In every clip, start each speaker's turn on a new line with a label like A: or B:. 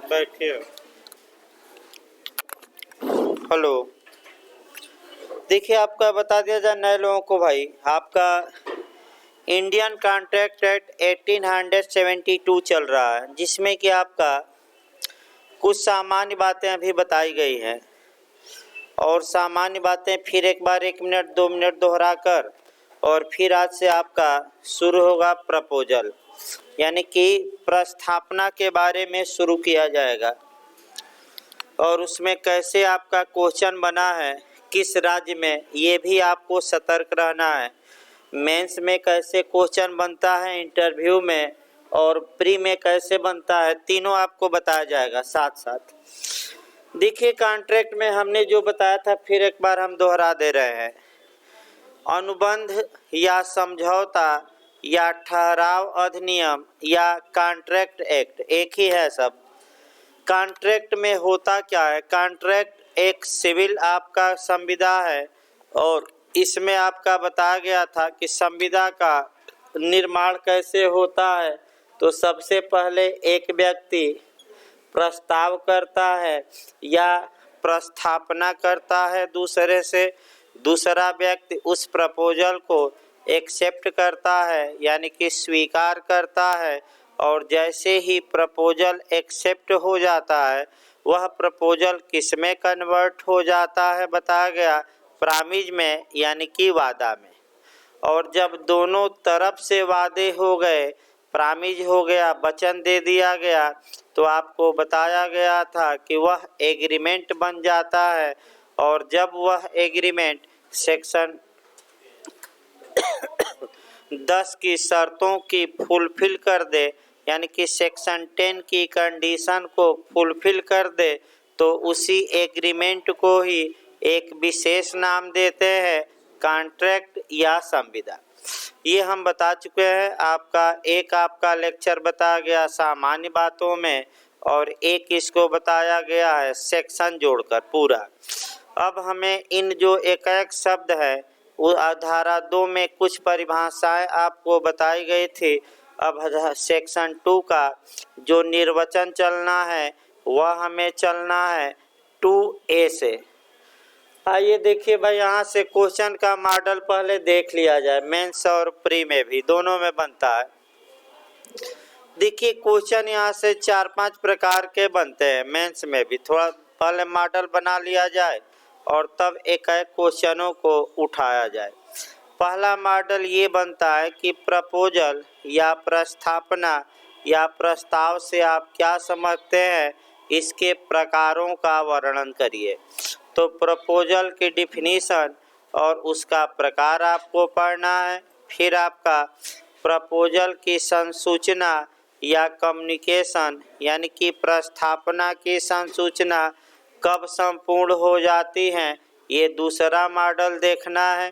A: बैठे हो। हेलो, देखिए आपका बता दिया जाए नए लोगों को भाई, आपका इंडियन कॉन्ट्रैक्ट एक्ट 1872 चल रहा है, जिसमें कि आपका कुछ सामान्य बातें अभी बताई गई हैं और सामान्य बातें फिर एक बार 1 मिनट 2 मिनट दोहरा कर और फिर आज से आपका शुरू होगा प्रपोजल, यानी कि प्रस्थापना के बारे में शुरू किया जाएगा। और उसमें कैसे आपका क्वेश्चन बना है, किस राज्य में, ये भी आपको सतर्क रहना है। मेंस में कैसे क्वेश्चन बनता है, इंटरव्यू में और प्री में कैसे बनता है, तीनों आपको बताया जाएगा साथ साथ। देखिए कॉन्ट्रैक्ट में हमने जो बताया था फिर एक बार हम दोहरा दे रहे हैं। अनुबंध या समझौता या ठहराव अधिनियम या कॉन्ट्रैक्ट एक्ट एक ही है सब। कॉन्ट्रैक्ट में होता क्या है, कॉन्ट्रैक्ट एक सिविल आपका संविदा है और इसमें आपका बताया गया था कि संविदा का निर्माण कैसे होता है। तो सबसे पहले एक व्यक्ति प्रस्ताव करता है या प्रस्थापना करता है दूसरे से, दूसरा व्यक्ति उस प्रपोजल को एक्सेप्ट करता है यानी कि स्वीकार करता है, और जैसे ही प्रपोजल एक्सेप्ट हो जाता है वह प्रपोजल किस में कन्वर्ट हो जाता है, बताया गया प्रामिज में यानी कि वादा में। और जब दोनों तरफ से वादे हो गए, प्रामिज हो गया, वचन दे दिया गया, तो आपको बताया गया था कि वह एग्रीमेंट बन जाता है। और जब वह एग्रीमेंट सेक्शन 10 की शर्तों की फुलफिल कर दे, यानी कि सेक्शन 10 की कंडीशन को फुलफिल कर दे, तो उसी एग्रीमेंट को ही एक विशेष नाम देते हैं कॉन्ट्रैक्ट या संविदा। ये हम बता चुके हैं। आपका लेक्चर बताया गया सामान्य बातों में और एक इसको बताया गया है सेक्शन जोड़कर पूरा। अब हमें इन जो एक शब्द है वो धारा 2 में कुछ परिभाषाएं आपको बताई गई थी। अब सेक्शन 2 का जो निर्वचन चलना है वह हमें चलना है 2A से। आइए देखिए भाई, यहाँ से क्वेश्चन का मॉडल पहले देख लिया जाए। मेंस और प्री में भी दोनों में बनता है। देखिए क्वेश्चन यहाँ से 4-5 प्रकार के बनते हैं। मेंस में भी थोड़ा पहले मॉडल बना लिया जाए और तब एक क्वेश्चनों को उठाया जाए। पहला मॉडल ये बनता है कि प्रपोजल या प्रस्थापना या प्रस्ताव से आप क्या समझते हैं, इसके प्रकारों का वर्णन करिए। तो प्रपोजल की डिफिनीशन और उसका प्रकार आपको पढ़ना है। फिर आपका प्रपोजल की संसूचना या कम्युनिकेशन यानी कि प्रस्थापना की संसूचना कब संपूर्ण हो जाती है, ये दूसरा मॉडल देखना है।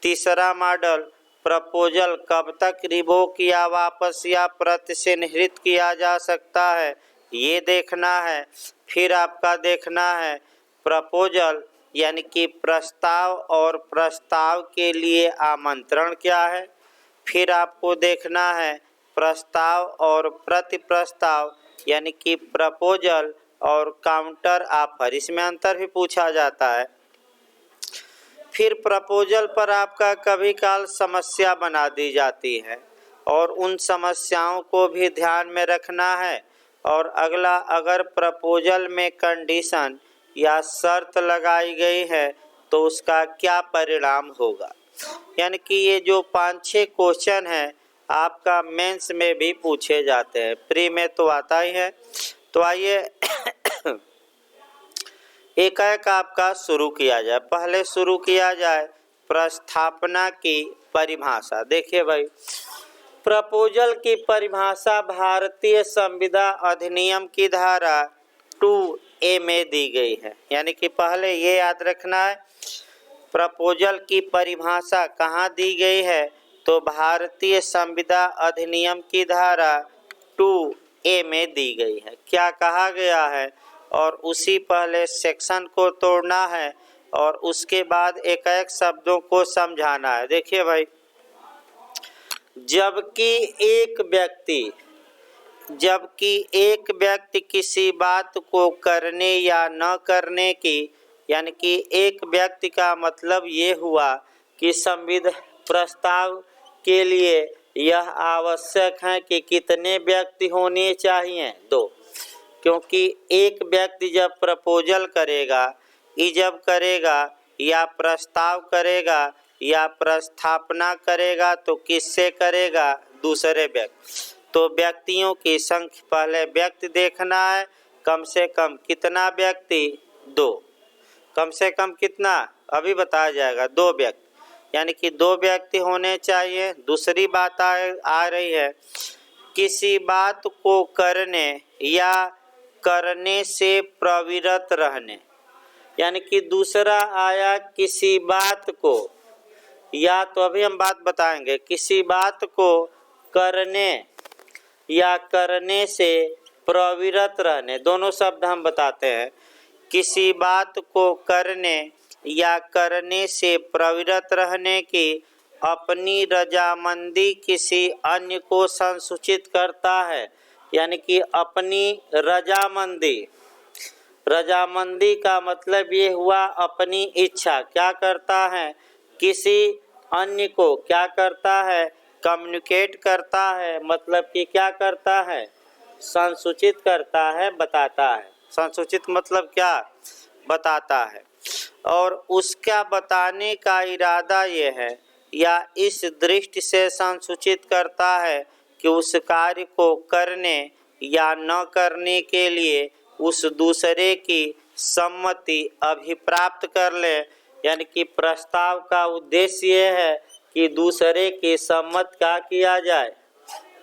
A: तीसरा मॉडल प्रपोजल कब तक रिवोक या वापस या प्रतिनिधित्व किया जा सकता है, ये देखना है। फिर आपका देखना है प्रपोजल यानी कि प्रस्ताव और प्रस्ताव के लिए आमंत्रण क्या है। फिर आपको देखना है प्रस्ताव और प्रति प्रस्ताव यानी कि प्रपोजल और काउंटर ऑफर, इसमें अंतर भी पूछा जाता है। फिर प्रपोजल पर आपका कभी काल समस्या बना दी जाती है और उन समस्याओं को भी ध्यान में रखना है। और अगला, अगर प्रपोजल में कंडीशन या शर्त लगाई गई है तो उसका क्या परिणाम होगा। यानी कि ये जो 5-6 क्वेश्चन हैं आपका मेंस में भी पूछे जाते हैं, प्री में तो आता ही है। तो आइए एक आपका शुरू किया जाए। पहले शुरू किया जाए प्रस्थापना की परिभाषा। देखिए भाई, प्रपोजल की परिभाषा भारतीय संविदा अधिनियम की धारा 2A में दी गई है। यानी कि पहले ये याद रखना है प्रपोजल की परिभाषा कहाँ दी गई है, तो भारतीय संविदा अधिनियम की धारा 2A में दी गई है। क्या कहा गया है और उसी पहले सेक्शन को तोड़ना है और उसके बाद एक शब्दों को समझाना है। देखिए भाई, जबकि एक व्यक्ति जबकि एक व्यक्ति किसी बात को करने या न करने की, यानी कि एक व्यक्ति का मतलब ये हुआ कि संविधान प्रस्ताव के लिए यह आवश्यक है कि कितने व्यक्ति होने चाहिए? 2, क्योंकि एक व्यक्ति जब प्रपोजल करेगा, इजब करेगा या प्रस्ताव करेगा या प्रस्थापना करेगा तो किससे करेगा? दूसरे व्यक्ति। तो व्यक्तियों की संख्या पहले व्यक्ति देखना है, कम से कम कितना व्यक्ति? 2। कम से कम कितना? अभी बताया जाएगा, 2 व्यक्ति, यानी कि 2 व्यक्ति होने चाहिए। दूसरी बात आ रही है किसी बात को करने या करने से प्रवृत्त रहने, यानी कि दूसरा आया किसी बात को, या तो अभी हम बात बताएंगे, किसी बात को करने या करने से प्रवृत्त रहने, दोनों शब्द हम बताते हैं। किसी बात को करने या करने से प्रवृत्त रहने की अपनी रजामंदी किसी अन्य को संसूचित करता है, यानी कि अपनी रजामंदी। रजामंदी का मतलब ये हुआ अपनी इच्छा। क्या करता है? किसी अन्य को क्या करता है? कम्युनिकेट करता है, मतलब कि क्या करता है? संसूचित करता है, बताता है। संसूचित मतलब क्या? बताता है। और उसका बताने का इरादा ये है या इस दृष्टि से संसूचित करता है कि उस कार्य को करने या न करने के लिए उस दूसरे की सम्मति अभिप्राप्त कर ले, यानी कि प्रस्ताव का उद्देश्य ये है कि दूसरे की सम्मत का किया जाए,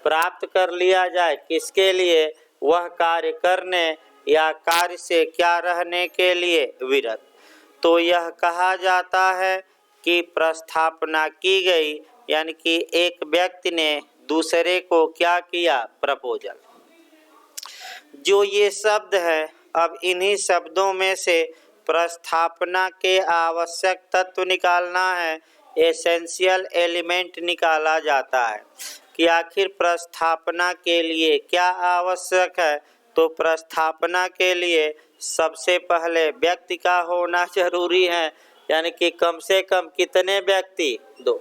A: प्राप्त कर लिया जाए। किसके लिए? वह कार्य करने या कार्य से क्या रहने के लिए? विरत। तो यह कहा जाता है कि प्रस्थापना की गई, यानी कि एक व्यक्ति ने दूसरे को क्या किया? प्रपोजल। जो ये शब्द है, अब इन्हीं शब्दों में से प्रस्थापना के आवश्यक तत्व निकालना है, एसेंशियल एलिमेंट निकाला जाता है कि आखिर प्रस्थापना के लिए क्या आवश्यक है। तो प्रस्थापना के लिए सबसे पहले व्यक्ति का होना जरूरी है, यानी कि कम से कम कितने व्यक्ति? 2।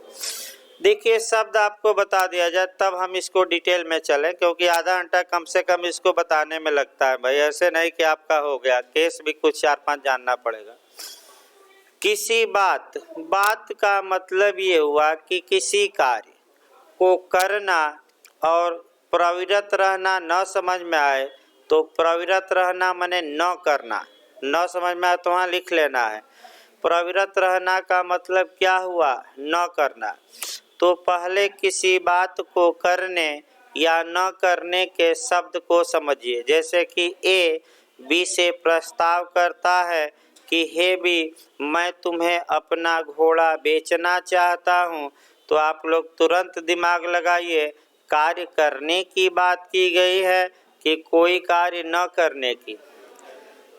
A: देखिए शब्द आपको बता दिया जाए तब हम इसको डिटेल में चलें, क्योंकि आधा घंटा कम से कम इसको बताने में लगता है भाई, ऐसे नहीं कि आपका हो गया, केस भी कुछ 4-5 जानना पड़ेगा। किसी बात का मतलब ये हुआ कि किसी कार्य को करना, और प्रवृत्त रहना न समझ में आए तो प्रवृत्त रहना माने न करना, न समझ में आए तो वहाँ लिख लेना है। प्रवृत्त रहना का मतलब क्या हुआ? न करना। तो पहले किसी बात को करने या न करने के शब्द को समझिए। जैसे कि ए बी से प्रस्ताव करता है कि हे बी, मैं तुम्हें अपना घोड़ा बेचना चाहता हूँ, तो आप लोग तुरंत दिमाग लगाइए, कार्य करने की बात की गई है कि कोई कार्य न करने की।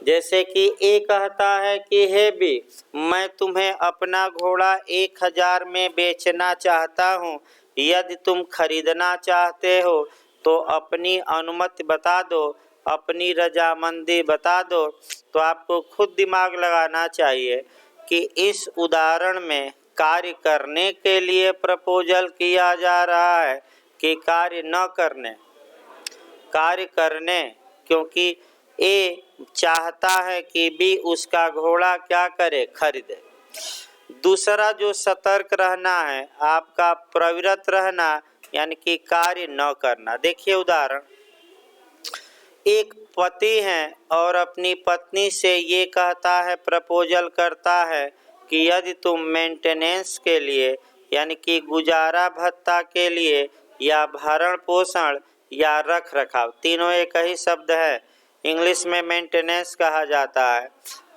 A: जैसे कि ए कहता है कि हे बी, मैं तुम्हें अपना घोड़ा 1000 में बेचना चाहता हूँ, यदि तुम खरीदना चाहते हो तो अपनी अनुमति बता दो, अपनी रजामंदी बता दो। तो आपको खुद दिमाग लगाना चाहिए कि इस उदाहरण में कार्य करने के लिए प्रपोजल किया जा रहा है कि कार्य न करने? कार्य करने, क्योंकि ए चाहता है कि बी उसका घोड़ा क्या करे? खरीदे। दूसरा जो सतर्क रहना है आपका प्रवृत्त रहना, यानी कि कार्य न करना। देखिए उदाहरण, एक पति है और अपनी पत्नी से ये कहता है, प्रपोजल करता है कि यदि तुम मेंटेनेंस के लिए, यानी कि गुजारा भत्ता के लिए, या भरण पोषण या रख रखाव, तीनों एक ही शब्द है, इंग्लिश में मेंटेनेंस कहा जाता है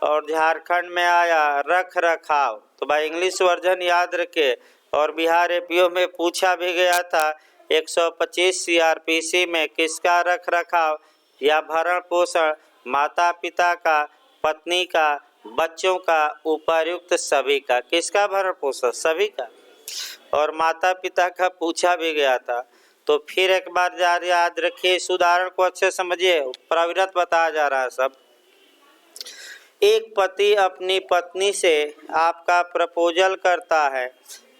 A: और झारखंड में आया रख रखाव। तो भाई इंग्लिश वर्जन याद रखे। और बिहार एपीओ में पूछा भी गया था 125 CRPC में किसका रख रखाव या भरण पोषण? माता पिता का, पत्नी का, बच्चों का, उपर्युक्त सभी का। किसका भरण पोषण? सभी का। और माता पिता का पूछा भी गया था। तो फिर एक बार याद रखिए, इस उदाहरण को अच्छे समझिए, प्रवृत्त बताया जा रहा है सब। एक पति अपनी पत्नी से आपका प्रपोजल करता है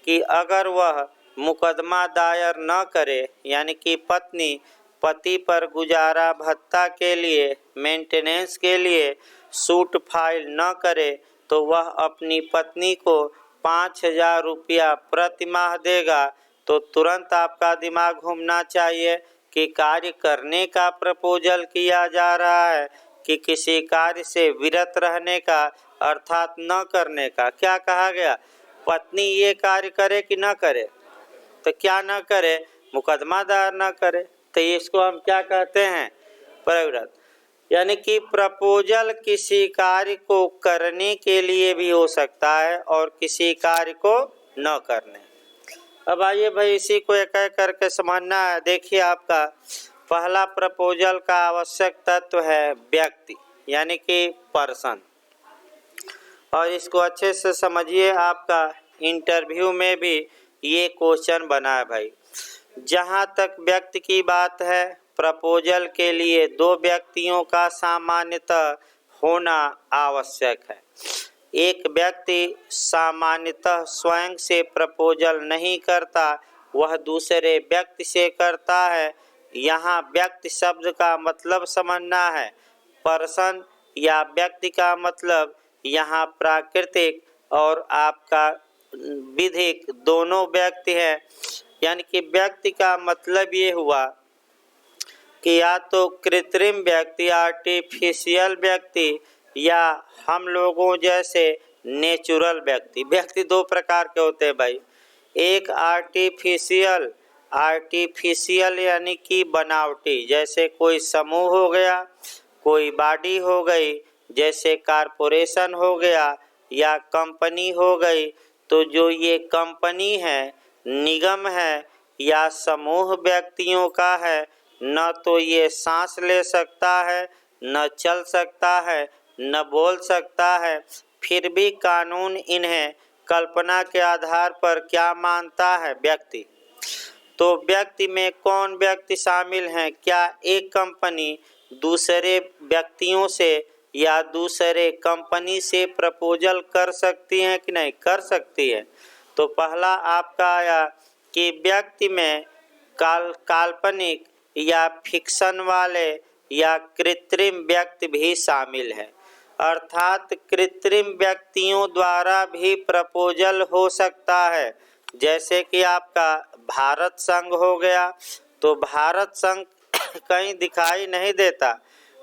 A: कि अगर वह मुकदमा दायर न करे, यानी कि पत्नी पति पर गुजारा भत्ता के लिए, मेंटेनेंस के लिए सूट फाइल न करे, तो वह अपनी पत्नी को 5,000 रुपया प्रति माह देगा। तो तुरंत आपका दिमाग घूमना चाहिए कि कार्य करने का प्रपोजल किया जा रहा है कि किसी कार्य से विरत रहने का, अर्थात न करने का। क्या कहा गया? पत्नी ये कार्य करे कि न करे? तो क्या न करे? मुकदमा दायर न करे। तो इसको हम क्या कहते हैं? प्रवृत्त। यानी कि प्रपोजल किसी कार्य को करने के लिए भी हो सकता है और किसी कार्य को न करने। अब आइए भाई इसी को एक एक करके समझना है। देखिए, आपका पहला प्रपोजल का आवश्यक तत्व है व्यक्ति, यानी कि पर्सन। और इसको अच्छे से समझिए, आपका इंटरव्यू में भी ये क्वेश्चन बना है भाई। जहाँ तक व्यक्ति की बात है, प्रपोजल के लिए 2 व्यक्तियों का सामान्यतः होना आवश्यक है। एक व्यक्ति सामान्यतः स्वयं से प्रपोजल नहीं करता, वह दूसरे व्यक्ति से करता है। यहाँ व्यक्ति शब्द का मतलब समझना है। पर्सन या व्यक्ति का मतलब यहाँ प्राकृतिक और आपका विधिक दोनों व्यक्ति हैं। यानी कि व्यक्ति का मतलब ये हुआ कि या तो कृत्रिम व्यक्ति, आर्टिफिशियल व्यक्ति, या हम लोगों जैसे नेचुरल व्यक्ति। व्यक्ति 2 प्रकार के होते हैं भाई। एक आर्टिफिशियल यानी कि बनावटी, जैसे कोई समूह हो गया, कोई बॉडी हो गई, जैसे कॉरपोरेशन हो गया या कंपनी हो गई। तो जो ये कंपनी है, निगम है या समूह व्यक्तियों का है, न तो ये सांस ले सकता है, न चल सकता है, न बोल सकता है, फिर भी कानून इन्हें कल्पना के आधार पर क्या मानता है? व्यक्ति। तो व्यक्ति में कौन व्यक्ति शामिल हैं? क्या एक कंपनी दूसरे व्यक्तियों से या दूसरे कंपनी से प्रपोजल कर सकती है कि नहीं? कर सकती है। तो पहला आपका आया कि व्यक्ति में काल्पनिक या फिक्शन वाले या कृत्रिम व्यक्ति भी शामिल है, अर्थात कृत्रिम व्यक्तियों द्वारा भी प्रपोजल हो सकता है। जैसे कि आपका भारत संघ हो गया, तो भारत संघ कहीं दिखाई नहीं देता।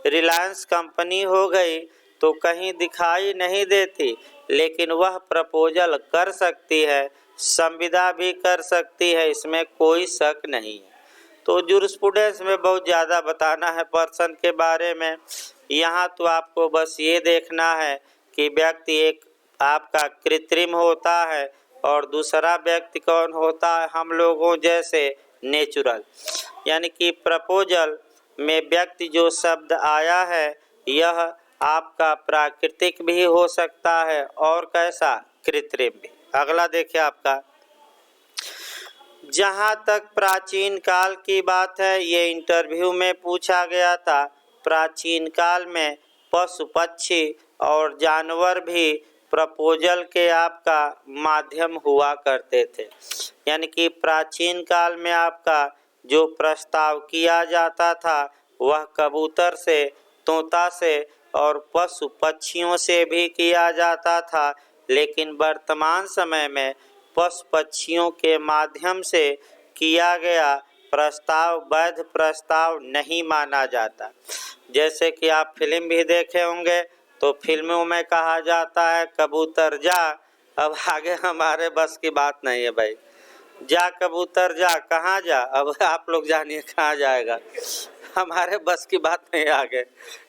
A: रिलायंस कंपनी हो गई तो कहीं दिखाई नहीं देती, लेकिन वह प्रपोजल कर सकती है, संविदा भी कर सकती है, इसमें कोई शक नहीं है। तो जूरिस्प्रूडेंस में बहुत ज़्यादा बताना है पर्सन के बारे में। यहाँ तो आपको बस ये देखना है कि व्यक्ति एक आपका कृत्रिम होता है और दूसरा व्यक्ति कौन होता है? हम लोगों जैसे नेचुरल। यानी कि प्रपोजल में व्यक्ति जो शब्द आया है, यह आपका प्राकृतिक भी हो सकता है और कैसा? कृत्रिम भी। अगला देखिए आपका, जहाँ तक प्राचीन काल की बात है, ये इंटरव्यू में पूछा गया था। प्राचीन काल में पशु पक्षी और जानवर भी प्रपोजल के आपका माध्यम हुआ करते थे। यानी कि प्राचीन काल में आपका जो प्रस्ताव किया जाता था, वह कबूतर से, तोता से और पशु पक्षियों से भी किया जाता था। लेकिन वर्तमान समय में पशु पक्षियों के माध्यम से किया गया प्रस्ताव वैध प्रस्ताव नहीं माना जाता। जैसे कि आप फिल्म भी देखे होंगे, तो फिल्मों में कहा जाता है कबूतर जा। अब आगे हमारे बस की बात नहीं है भाई। जा कबूतर जा, कहाँ जा? अब आप लोग जानिए कहाँ जाएगा, हमारे बस की बात नहीं आगे।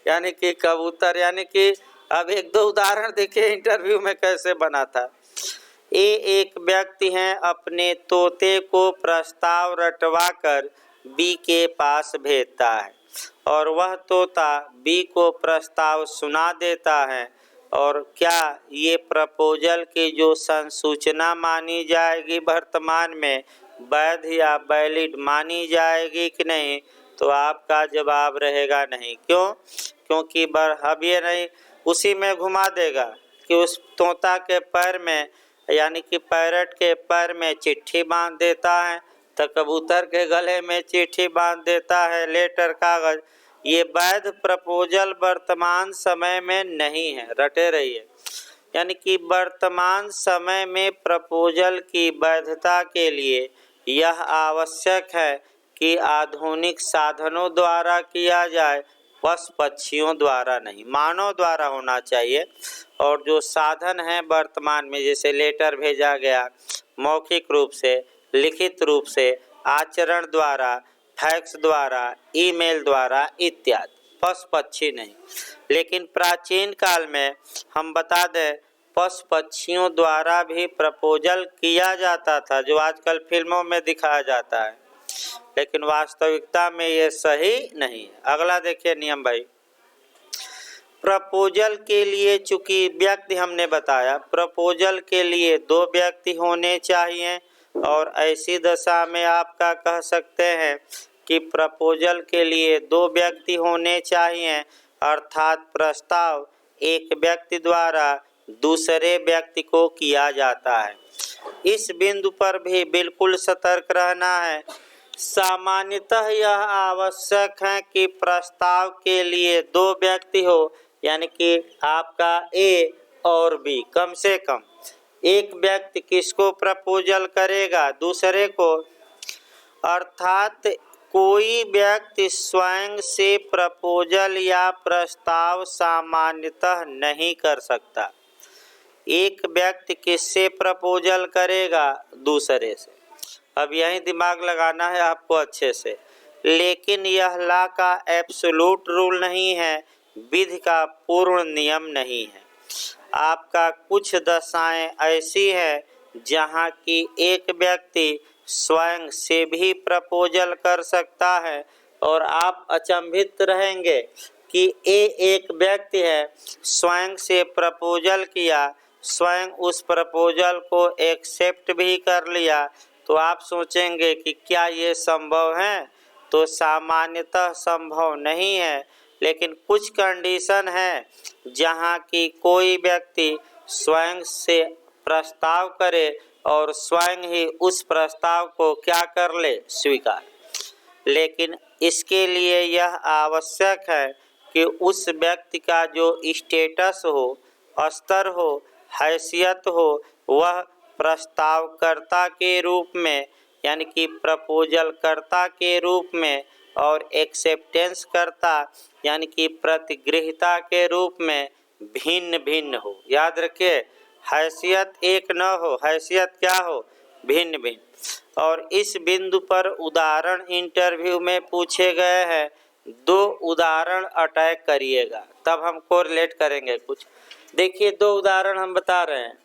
A: यानी कि कबूतर, यानी कि अब 1-2 उदाहरण देखिए इंटरव्यू में कैसे बना था। एक व्यक्ति हैं, अपने तोते को प्रस्ताव रटवा कर बी के पास भेजता है और वह तोता बी को प्रस्ताव सुना देता है। और क्या ये प्रपोजल की जो संसूचना मानी जाएगी वर्तमान में, वैध या वैलिड मानी जाएगी कि नहीं, तो आपका जवाब रहेगा नहीं। क्यों? क्योंकि अब ये नहीं उसी में घुमा देगा कि उस तोता के पैर में यानी कि पैरट के पैर में चिट्ठी बांध देता है, तो कबूतर के गले में चिट्ठी बांध देता है, लेटर कागज। ये वैध प्रपोजल वर्तमान समय में नहीं है, रटे रहिए। यानी कि वर्तमान समय में प्रपोजल की वैधता के लिए यह आवश्यक है कि आधुनिक साधनों द्वारा किया जाए, पशु पक्षियों द्वारा नहीं, मानव द्वारा होना चाहिए। और जो साधन है वर्तमान में, जैसे लेटर भेजा गया मौखिक रूप से, लिखित रूप से, आचरण द्वारा, फैक्स द्वारा, ईमेल द्वारा इत्यादि, पशु पक्षी नहीं। लेकिन प्राचीन काल में हम बता दें पशु पक्षियों द्वारा भी प्रपोजल किया जाता था, जो आजकल फिल्मों में दिखाया जाता है, लेकिन वास्तविकता में ये सही नहीं है। अगला देखिए नियम भाई, प्रपोजल के लिए चूंकि व्यक्ति हमने बताया, प्रपोजल के लिए 2 व्यक्ति होने चाहिए, और ऐसी दशा में आपका कह सकते हैं कि प्रपोजल के लिए 2 व्यक्ति होने चाहिए, अर्थात प्रस्ताव एक व्यक्ति द्वारा दूसरे व्यक्ति को किया जाता है। इस बिंदु पर भी बिल्कुल सतर्क रहना है। सामान्यतः यह आवश्यक है कि प्रस्ताव के लिए 2 व्यक्ति हो, यानी कि आपका ए और बी। कम से कम एक व्यक्ति किसको प्रपोजल करेगा? दूसरे को। अर्थात कोई व्यक्ति स्वयं से प्रपोजल या प्रस्ताव सामान्यतः नहीं कर सकता। एक व्यक्ति किससे प्रपोजल करेगा? दूसरे से। अब यही दिमाग लगाना है आपको अच्छे से। लेकिन यह लॉ का एब्सोल्यूट रूल नहीं है, विधि का पूर्ण नियम नहीं है। आपका कुछ दशाएं ऐसी है जहां कि एक व्यक्ति स्वयं से भी प्रपोजल कर सकता है, और आप अचंभित रहेंगे कि एक व्यक्ति है स्वयं से प्रपोजल किया, स्वयं उस प्रपोजल को एक्सेप्ट भी कर लिया, तो आप सोचेंगे कि क्या ये संभव है? तो सामान्यतः संभव नहीं है। लेकिन कुछ कंडीशन है जहां कि कोई व्यक्ति स्वयं से प्रस्ताव करे और स्वयं ही उस प्रस्ताव को क्या कर ले? स्वीकार। लेकिन इसके लिए यह आवश्यक है कि उस व्यक्ति का जो स्टेटस हो, स्तर हो, हैसियत हो, वह प्रस्तावकर्ता के रूप में यानी कि प्रपोजल कर्ता के रूप में, और एक्सेप्टेंस करता यानी कि प्रतिगृहिता के रूप में भिन्न भिन्न हो। याद रखिए, हैसियत एक न हो, हैसियत क्या हो? भिन्न भिन्न। और इस बिंदु पर उदाहरण इंटरव्यू में पूछे गए हैं, 2 उदाहरण अटैक करिएगा, तब हम कोरिलेट करेंगे कुछ। देखिए 2 उदाहरण हम बता रहे हैं।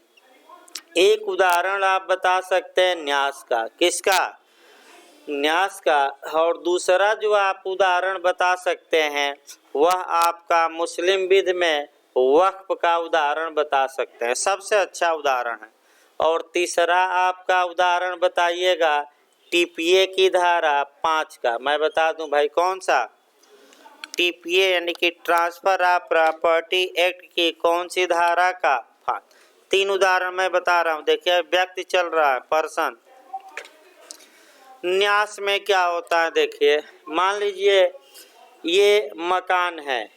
A: एक उदाहरण आप बता सकते हैं न्यास का। किसका? न्यास का। और दूसरा जो आप उदाहरण बता सकते हैं वह आपका मुस्लिम विधि में वक्फ का उदाहरण बता सकते हैं, सबसे अच्छा उदाहरण है। और तीसरा आपका उदाहरण बताइएगा टीपीए की धारा 5 का। मैं बता दूं भाई कौन सा? टीपीए यानी कि ट्रांसफर ऑफ प्रॉपर्टी एक्ट की कौन सी धारा का? 5। 3 उदाहरण मैं बता रहा हूं। देखिए व्यक्ति चल रहा है, पर्सन। न्यास में क्या होता है? देखिए मान लीजिए ये मकान है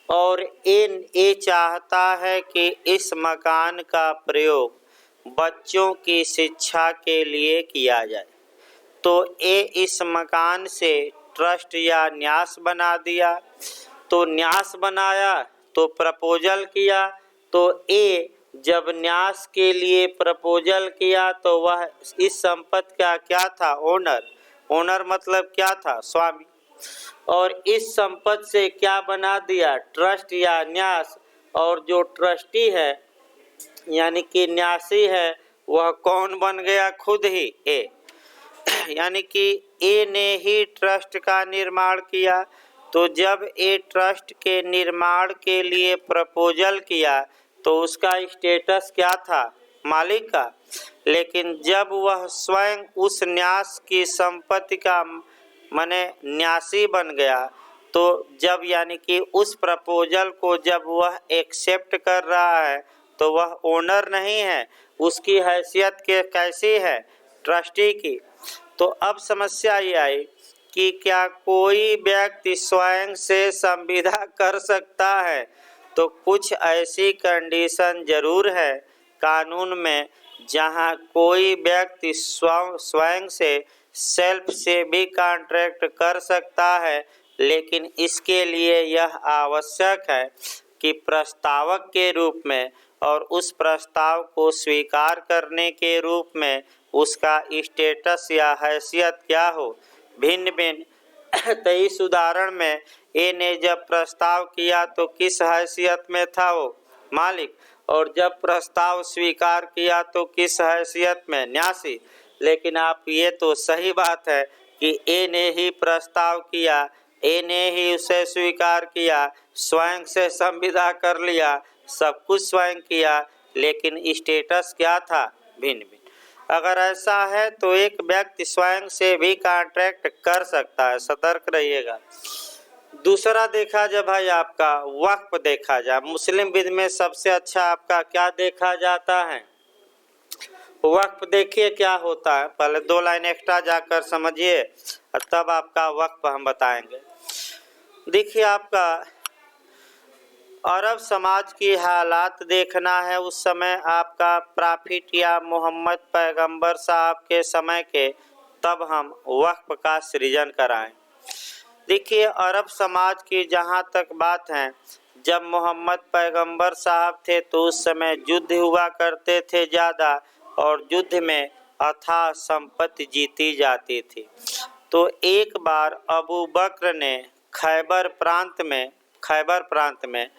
A: और ये चाहता है कि इस मकान का प्रयोग बच्चों की शिक्षा के लिए किया जाए, तो ये इस मकान से ट्रस्ट या न्यास बना दिया। तो न्यास बनाया तो प्रपोजल किया, तो ए जब न्यास के लिए प्रपोजल किया तो वह इस संपत्ति का क्या था? ओनर। ओनर मतलब क्या था? स्वामी। और इस संपत्ति से क्या बना दिया? ट्रस्ट या न्यास। और जो ट्रस्टी है यानी कि न्यासी है वह कौन बन गया? खुद ही ए। यानी कि ए ने ही ट्रस्ट का निर्माण किया। तो जब ए ट्रस्ट के निर्माण के लिए प्रपोजल किया तो उसका स्टेटस क्या था? मालिक का। लेकिन जब वह स्वयं उस न्यास की संपत्ति का माने न्यासी बन गया, तो जब यानी कि उस प्रपोजल को जब वह एक्सेप्ट कर रहा है तो वह ओनर नहीं है, उसकी हैसियत के कैसी है, ट्रस्टी की। तो अब समस्या ये आई कि क्या कोई व्यक्ति स्वयं से संविदा कर सकता है? तो कुछ ऐसी कंडीशन जरूर है कानून में जहां कोई व्यक्ति स्वयं से सेल्फ से भी कॉन्ट्रैक्ट कर सकता है, लेकिन इसके लिए यह आवश्यक है कि प्रस्तावक के रूप में और उस प्रस्ताव को स्वीकार करने के रूप में उसका स्टेटस या हैसियत क्या हो, भिन्न भिन्न। तो इस उदाहरण में ए ने जब प्रस्ताव किया तो किस हैसियत में था वो, मालिक, और जब प्रस्ताव स्वीकार किया तो किस हैसियत में, न्यासी। लेकिन आप ये तो सही बात है कि ए ने ही प्रस्ताव किया, ए ने ही उसे स्वीकार किया, स्वयं से संविदा कर लिया, सब कुछ स्वयं किया, लेकिन स्टेटस क्या था, भिन्न भिन्न। अगर ऐसा है तो एक व्यक्ति स्वयं से भी कॉन्ट्रैक्ट कर सकता है, सतर्क रहिएगा। दूसरा देखा जाए भाई आपका वक्फ देखा जाए। मुस्लिम विधि में सबसे अच्छा आपका क्या देखा जाता है, वक्फ। देखिए क्या होता है, पहले 2 लाइन एक्स्ट्रा जाकर समझिए और तब आपका वक्फ हम बताएंगे। देखिए आपका अरब समाज की हालात देखना है उस समय आपका प्रॉफिट या मोहम्मद पैगंबर साहब के समय के, तब हम वक्फ का सृजन कराएं। देखिए अरब समाज की जहाँ तक बात है, जब मोहम्मद पैगंबर साहब थे तो उस समय युद्ध हुआ करते थे ज़्यादा, और युद्ध में अथाह संपत्ति जीती जाती थी। तो एक बार अबू बकर ने खैबर प्रांत में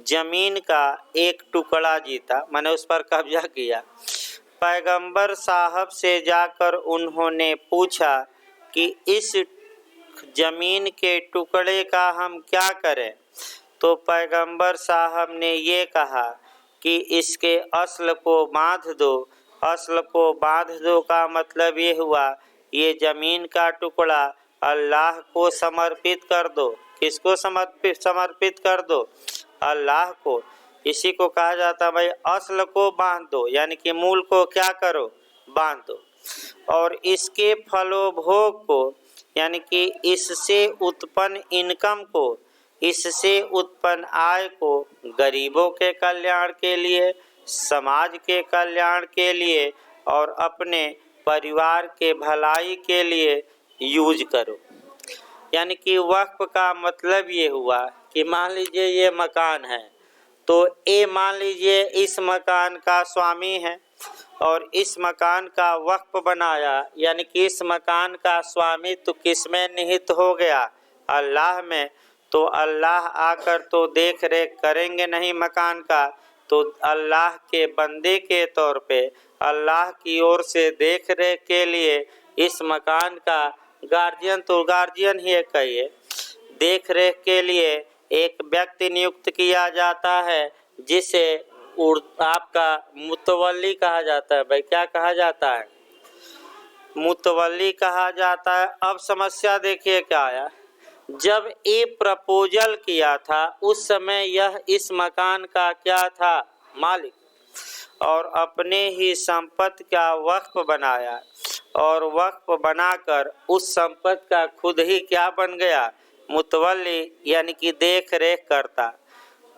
A: जमीन का एक टुकड़ा जीता, मैंने उस पर कब्जा किया। पैगंबर साहब से जाकर उन्होंने पूछा कि इस जमीन के टुकड़े का हम क्या करें? तो पैगंबर साहब ने ये कहा कि इसके अस्ल को बांध दो। अस्ल को बांध दो का मतलब ये हुआ ये जमीन का टुकड़ा अल्लाह को समर्पित कर दो। किसको समर्पित कर दो? अल्लाह को। इसी को कहा जाता है भाई अस्ल को बांध दो, यानी कि मूल को क्या करो, बांध दो। और इसके फलोभोग को, यानी कि इससे उत्पन्न इनकम को, इससे उत्पन्न आय को गरीबों के कल्याण के लिए, समाज के कल्याण के लिए और अपने परिवार के भलाई के लिए यूज करो। यानी कि वक्फ का मतलब ये हुआ कि मान लीजिए ये मकान है, तो ये मान लीजिए इस मकान का स्वामी है और इस मकान का वक्फ बनाया, यानी कि इस मकान का स्वामी तो किस में निहित हो गया, अल्लाह में। तो अल्लाह आकर तो देख रेख करेंगे नहीं मकान का, तो अल्लाह के बंदे के तौर पे अल्लाह की ओर से देख रेख के लिए इस मकान का गार्जियन, तो गार्जियन ही कहिए, देख रेख के लिए एक व्यक्ति नियुक्त किया जाता है जिसे आपका मुतवल्ली कहा जाता है। भाई क्या कहा जाता है? मुतवल्ली कहा जाता है। अब समस्या देखिए क्या आया, जब ये प्रपोजल किया था उस समय यह इस मकान का क्या था, मालिक, और अपने ही संपत्ति का वक्फ बनाया और वक्फ बनाकर उस संपत्ति का खुद ही क्या बन गया, मुतवल्ली, यानी कि देख रेख करता।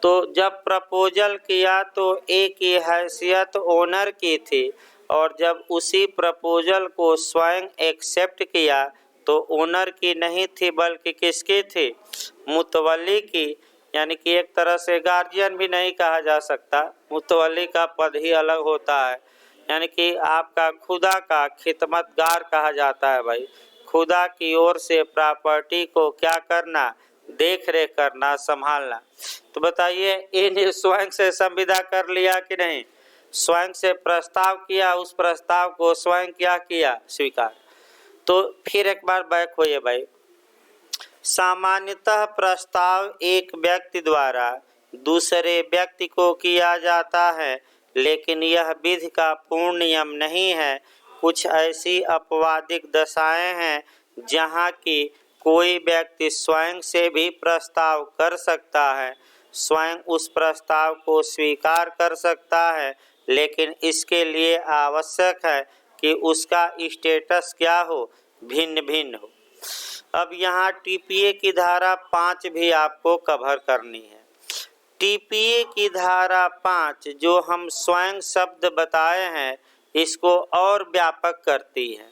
A: तो जब प्रपोजल किया तो एक ही हैसियत ओनर की थी, और जब उसी प्रपोजल को स्वयं एक्सेप्ट किया तो ओनर की नहीं थी बल्कि किसकी थी, मुतवल्ली की। यानी कि एक तरह से गार्जियन भी नहीं कहा जा सकता, मुतवल्ली का पद ही अलग होता है। यानी कि आपका खुदा का खिदमतगार कहा जाता है। भाई खुदा की ओर से प्रॉपर्टी को क्या करना, देख रेख करना, संभालना। तो बताइए इन्हें स्वयं से संविदा कर लिया कि नहीं? स्वयं से प्रस्ताव किया, उस प्रस्ताव को स्वयं क्या किया, स्वीकार। तो फिर एक बार बैक होइए भाई। सामान्यतः प्रस्ताव एक व्यक्ति द्वारा दूसरे व्यक्ति को किया जाता है, लेकिन यह विधि का पूर्ण नियम नहीं है। कुछ ऐसी अपवादिक दशाएं हैं जहाँ की कोई व्यक्ति स्वयं से भी प्रस्ताव कर सकता है, स्वयं उस प्रस्ताव को स्वीकार कर सकता है, लेकिन इसके लिए आवश्यक है कि उसका स्टेटस क्या हो, भिन्न भिन्न हो। अब यहाँ टीपीए की धारा 5 भी आपको कवर करनी है। टीपीए की धारा 5 जो हम स्वयं शब्द बताए हैं, इसको और व्यापक करती है।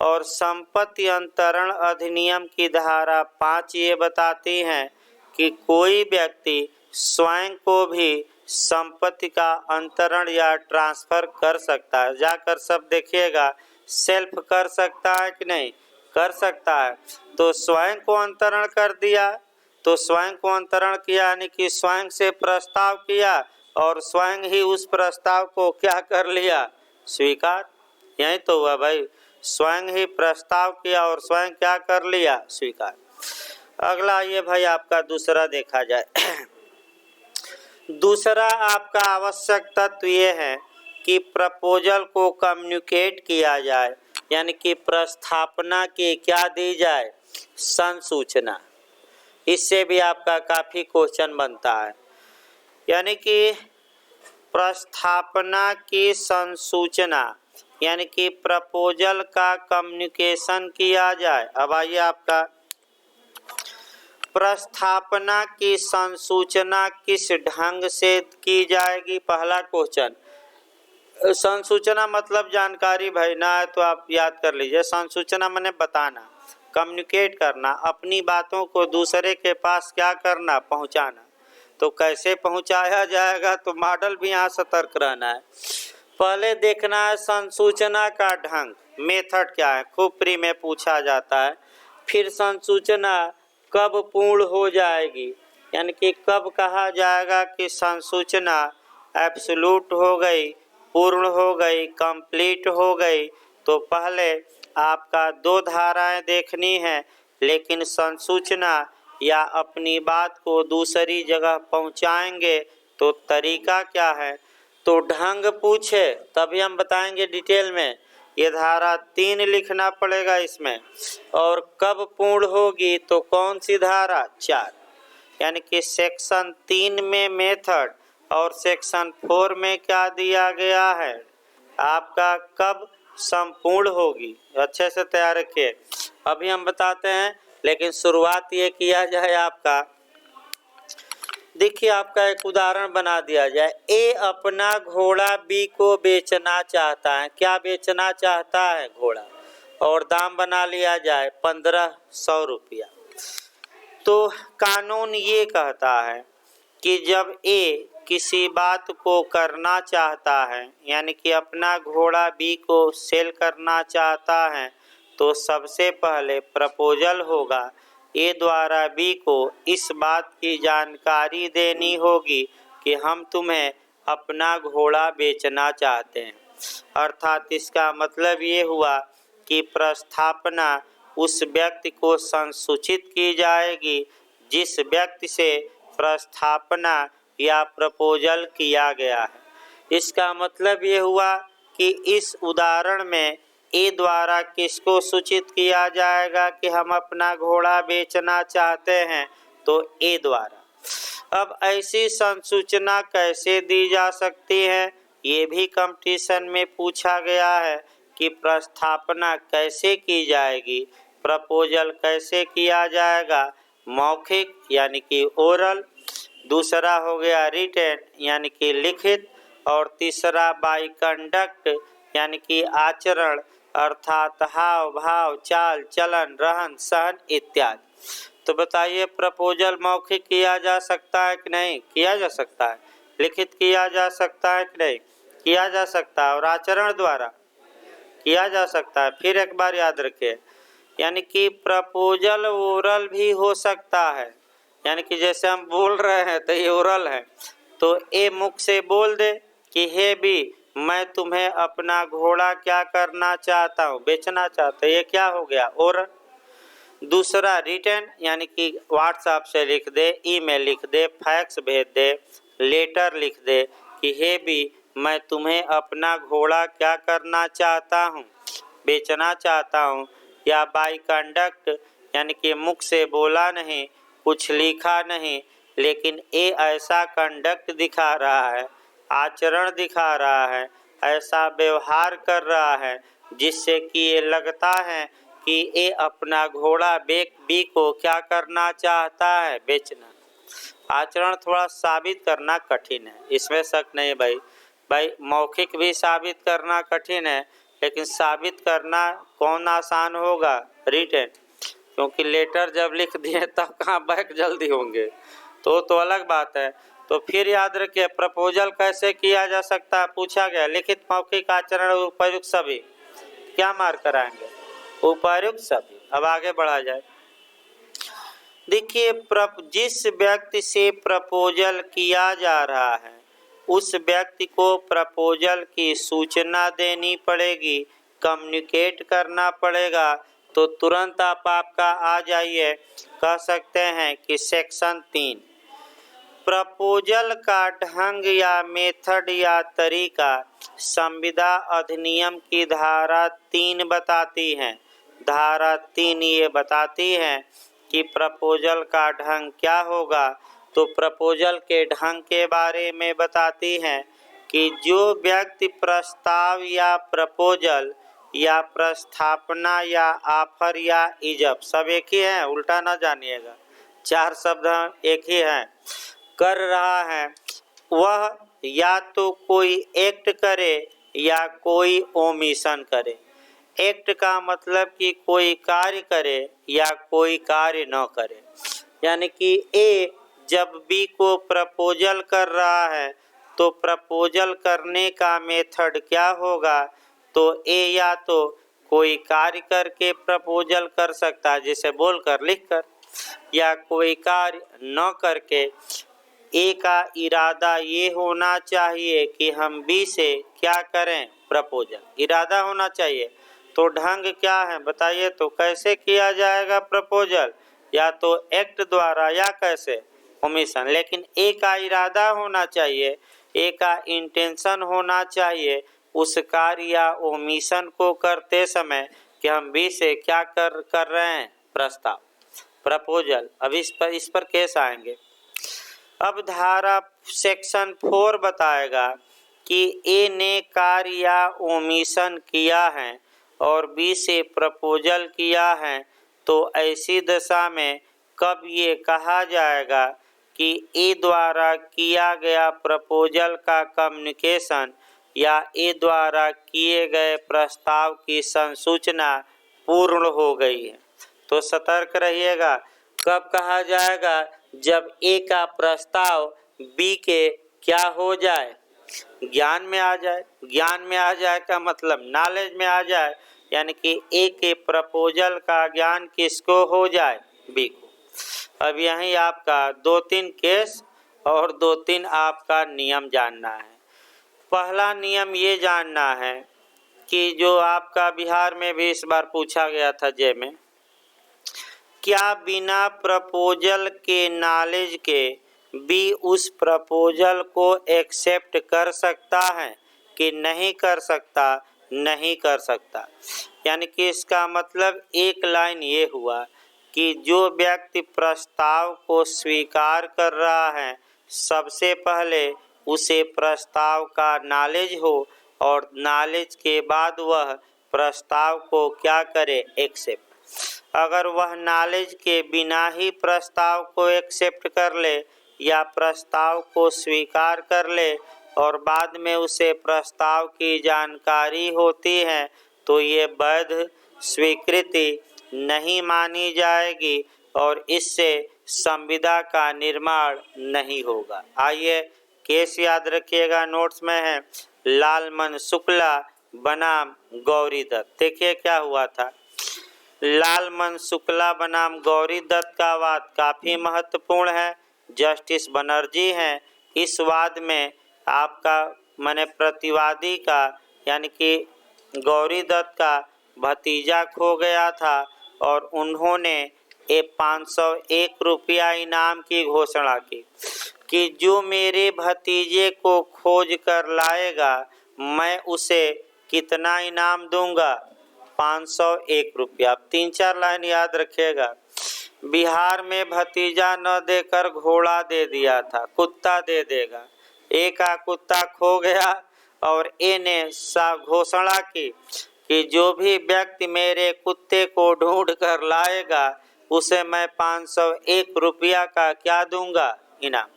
A: और संपत्ति अंतरण अधिनियम की धारा 5 ये बताती है कि कोई व्यक्ति स्वयं को भी संपत्ति का अंतरण या ट्रांसफर कर सकता है। जाकर सब देखिएगा, सेल्फ कर सकता है कि नहीं, कर सकता है। तो स्वयं को अंतरण कर दिया, तो स्वयं को अंतरण किया यानी कि स्वयं से प्रस्ताव किया और स्वयं ही उस प्रस्ताव को क्या कर लिया, स्वीकार। यही तो हुआ भाई, स्वयं ही प्रस्ताव किया और स्वयं क्या कर लिया, स्वीकार। अगला ये भाई आपका दूसरा देखा जाए। दूसरा आपका आवश्यक तत्व ये है कि प्रपोजल को कम्युनिकेट किया जाए, यानी कि प्रस्थापना की क्या दी जाए, संसूचना। इससे भी आपका काफ़ी क्वेश्चन बनता है, यानी कि प्रस्थापना की संसूचना, यानी कि प्रपोजल का कम्युनिकेशन किया जाए। अब आइए आपका प्रस्थापना की संसूचना किस ढंग से की जाएगी। पहला क्वेश्चन, संसूचना मतलब जानकारी भाई ना है तो आप याद कर लीजिए। संसूचना माने बताना, कम्युनिकेट करना, अपनी बातों को दूसरे के पास क्या करना, पहुंचाना। तो कैसे पहुंचाया जाएगा, तो मॉडल भी यहाँ सतर्क रहना है। पहले देखना है संसूचना का ढंग, मेथड क्या है, खूब प्री में पूछा जाता है। फिर संसूचना कब पूर्ण हो जाएगी, यानी कि कब कहा जाएगा कि संसूचना एब्सोल्यूट हो गई, पूर्ण हो गई, कंप्लीट हो गई। तो पहले आपका 2 धाराएं देखनी है, लेकिन संसूचना या अपनी बात को दूसरी जगह पहुंचाएंगे तो तरीका क्या है। तो ढंग पूछे तभी हम बताएंगे डिटेल में, ये धारा 3 लिखना पड़ेगा इसमें। और कब पूर्ण होगी तो कौन सी धारा, 4, यानी कि सेक्शन 3 में मेथड और सेक्शन 4 में क्या दिया गया है, आपका कब संपूर्ण होगी। अच्छे से तैयार रखिए, अभी हम बताते हैं, लेकिन शुरुआत ये किया जाए आपका। देखिए आपका एक उदाहरण बना दिया जाए। ए अपना घोड़ा बी को बेचना चाहता है। क्या बेचना चाहता है, घोड़ा, और दाम बना लिया जाए 1500 रुपया। तो कानून ये कहता है कि जब ए किसी बात को करना चाहता है, यानी कि अपना घोड़ा बी को सेल करना चाहता है, तो सबसे पहले प्रपोजल होगा। ए द्वारा बी को इस बात की जानकारी देनी होगी कि हम तुम्हें अपना घोड़ा बेचना चाहते हैं। अर्थात इसका मतलब ये हुआ कि प्रस्थापना उस व्यक्ति को संसूचित की जाएगी जिस व्यक्ति से प्रस्थापना या प्रपोजल किया गया है। इसका मतलब ये हुआ कि इस उदाहरण में ए द्वारा किसको सूचित किया जाएगा कि हम अपना घोड़ा बेचना चाहते हैं, तो ए द्वारा। अब ऐसी संसूचना कैसे दी जा सकती है, ये भी कंपटीशन में पूछा गया है कि प्रस्थापना कैसे की जाएगी, प्रपोजल कैसे किया जाएगा, मौखिक यानी कि ओरल, दूसरा हो गया रिटेन यानी कि लिखित, और तीसरा बाय कंडक्ट यानी कि आचरण, अर्थात हाव भाव, चाल चलन, रहन सहन इत्यादि। तो बताइए प्रपोजल मौखिक किया जा सकता है कि नहीं, किया जा सकता है। लिखित किया जा सकता है कि नहीं, किया जा सकता है। और आचरण द्वारा किया जा सकता है। फिर एक बार याद रखिए, यानी कि प्रपोजल ओरल भी हो सकता है, यानी कि जैसे हम बोल रहे हैं तो ये ओरल है। तो ए मुख से बोल दे कि हे बी, मैं तुम्हें अपना घोड़ा क्या करना चाहता हूँ, बेचना चाहता हूँ, ये क्या हो गया, ओरल। दूसरा रिटन यानी कि व्हाट्सएप से लिख दे, ईमेल लिख दे, फैक्स भेज दे, लेटर लिख दे कि हे बी, मैं तुम्हें अपना घोड़ा क्या करना चाहता हूँ, बेचना चाहता हूँ। या बाई कंडक्ट यानी कि मुख से बोला नहीं, कुछ लिखा नहीं, लेकिन ये ऐसा कंडक्ट दिखा रहा है, आचरण दिखा रहा है, ऐसा व्यवहार कर रहा है जिससे कि ये लगता है कि ये अपना घोड़ा बी को क्या करना चाहता है, बेचना। आचरण थोड़ा साबित करना कठिन है, इसमें शक नहीं भाई मौखिक भी साबित करना कठिन है, लेकिन साबित करना कौन आसान होगा, रिटन। क्योंकि लेटर जब लिख दिए तब कहाँ बैक जल्दी होंगे, तो अलग बात है। तो फिर याद रखिए प्रपोजल कैसे किया जा सकता है, पूछा गया लिखित मौखिक आचरण उपयुक्त सभी, क्या मार्क कराएंगे, उपयुक्त सभी। अब आगे बढ़ा जाए। देखिए जिस व्यक्ति से प्रपोजल किया जा रहा है उस व्यक्ति को प्रपोजल की सूचना देनी पड़ेगी, कम्युनिकेट करना पड़ेगा। तो तुरंत आपका आ जाइए, कह सकते हैं कि सेक्शन 3 प्रपोजल का ढंग या मेथड या तरीका संविदा अधिनियम की धारा 3 बताती है। धारा 3 ये बताती है कि प्रपोजल का ढंग क्या होगा। तो प्रपोजल के ढंग के बारे में बताती है कि जो व्यक्ति प्रस्ताव या प्रपोजल या प्रस्थापना या ऑफर या इजब, सब एक ही है, उल्टा ना जानिएगा, 4 शब्द एक ही हैं, कर रहा है, वह या तो कोई एक्ट करे या कोई ओमिशन करे। एक्ट का मतलब कि कोई कार्य करे या कोई कार्य न करे। यानी कि ए जब बी को प्रपोजल कर रहा है तो प्रपोजल करने का मेथड क्या होगा, तो ए या तो कोई कार्य करके प्रपोजल कर सकता है, जैसे बोलकर लिखकर, या कोई कार्य न करके। ए का इरादा ये होना चाहिए कि हम बी से क्या करें, प्रपोजल, इरादा होना चाहिए। तो ढंग क्या है बताइए, तो कैसे किया जाएगा प्रपोजल, या तो एक्ट द्वारा या कैसे, ओमिशन। लेकिन ए का इरादा होना चाहिए, ए का इंटेंशन होना चाहिए उस कार्य या ओमिशन को करते समय कि हम बी से क्या कर रहे हैं, प्रस्ताव, प्रपोजल। अब इस पर केस आएंगे। अब धारा सेक्शन 4 बताएगा कि ए ने कार्य या ओमिशन किया है और बी से प्रपोजल किया है, तो ऐसी दशा में कब ये कहा जाएगा कि ए द्वारा किया गया प्रपोजल का कम्युनिकेशन या ए द्वारा किए गए प्रस्ताव की संसूचना पूर्ण हो गई है। तो सतर्क रहिएगा, कब कहा जाएगा, जब ए का प्रस्ताव बी के क्या हो जाए, ज्ञान में आ जाए। ज्ञान में आ जाए का मतलब नॉलेज में आ जाए, यानी कि ए के प्रपोजल का ज्ञान किसको हो जाए, बी को। अब यहीं आपका 2-3 केस और 2-3 आपका नियम जानना है। पहला नियम ये जानना है कि जो आपका बिहार में भी इस बार पूछा गया था जे में, क्या बिना प्रपोजल के नॉलेज के बी उस प्रपोजल को एक्सेप्ट कर सकता है कि नहीं कर सकता, नहीं कर सकता। यानी कि इसका मतलब एक लाइन ये हुआ कि जो व्यक्ति प्रस्ताव को स्वीकार कर रहा है सबसे पहले उसे प्रस्ताव का नॉलेज हो और नॉलेज के बाद वह प्रस्ताव को क्या करे, एक्सेप्ट। अगर वह नॉलेज के बिना ही प्रस्ताव को एक्सेप्ट कर ले या प्रस्ताव को स्वीकार कर ले और बाद में उसे प्रस्ताव की जानकारी होती है तो ये वैध स्वीकृति नहीं मानी जाएगी और इससे संविदा का निर्माण नहीं होगा। आइए केस याद रखिएगा, नोट्स में है। लालमन शुक्ला बनाम गौरी दत्त। देखिए क्या हुआ था। लालमन शुक्ला बनाम गौरी दत्त का वाद काफ़ी महत्वपूर्ण है, जस्टिस बनर्जी हैं। इस वाद में आपका माने प्रतिवादी का यानी कि गौरी दत्त का भतीजा खो गया था और उन्होंने 501 रुपया इनाम की घोषणा की। कि जो मेरे भतीजे को खोज कर लाएगा मैं उसे कितना इनाम दूंगा, 501 रुपया। अब 3-4 लाइन याद रखिएगा। बिहार में भतीजा न देकर घोड़ा दे दिया था, कुत्ता दे देगा। एक का कुत्ता खो गया और ए ने घोषणा की कि जो भी व्यक्ति मेरे कुत्ते को ढूंढ कर लाएगा उसे मैं 501 रुपया का क्या दूंगा, इनाम।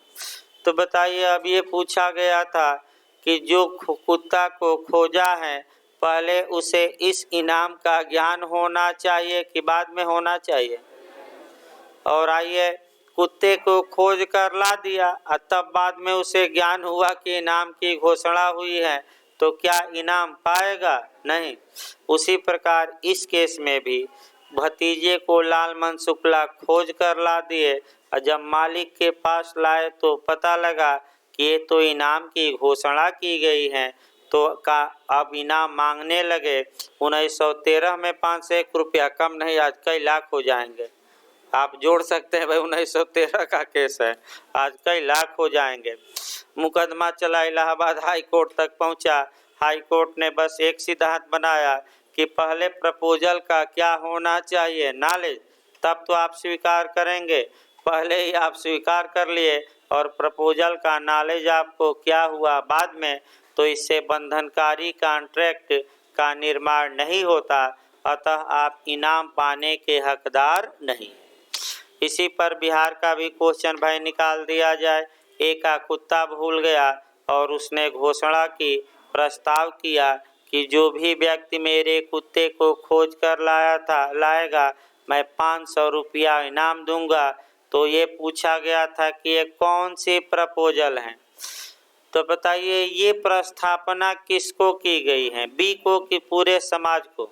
A: तो बताइए, अब ये पूछा गया था कि जो कुत्ता को खोजा है पहले उसे इस इनाम का ज्ञान होना चाहिए कि बाद में होना चाहिए। और आइए, कुत्ते को खोज कर ला दिया और तब बाद में उसे ज्ञान हुआ कि इनाम की घोषणा हुई है, तो क्या इनाम पाएगा? नहीं। उसी प्रकार इस केस में भी भतीजे को लालमन शुक्ला खोज कर ला दिए और जब मालिक के पास लाए तो पता लगा कि ये तो इनाम की घोषणा की गई है, तो का अब इनाम मांगने लगे। 1913 में 501 रुपया कम नहीं, आज कई लाख हो जाएंगे। आप जोड़ सकते हैं भाई, 1913 का केस है, आज कई लाख हो जाएंगे। मुकदमा चला, इलाहाबाद हाई कोर्ट तक पहुंचा। हाई कोर्ट ने बस एक सिद्धांत बनाया कि पहले प्रपोजल का क्या होना चाहिए, नॉलेज, तब तो आप स्वीकार करेंगे। पहले ही आप स्वीकार कर लिए और प्रपोजल का नॉलेज आपको क्या हुआ बाद में, तो इससे बंधनकारी कॉन्ट्रैक्ट का निर्माण नहीं होता, अतः आप इनाम पाने के हकदार नहीं। इसी पर बिहार का भी क्वेश्चन भाई निकाल दिया जाए। एक का कुत्ता भूल गया और उसने घोषणा की, प्रस्ताव किया कि जो भी व्यक्ति मेरे कुत्ते को खोज कर लाएगा मैं 500 रुपया इनाम दूंगा। तो ये पूछा गया था कि ये कौन सी प्रपोजल है। तो बताइए, ये प्रस्थापना किसको की गई है, बी को कि पूरे समाज को?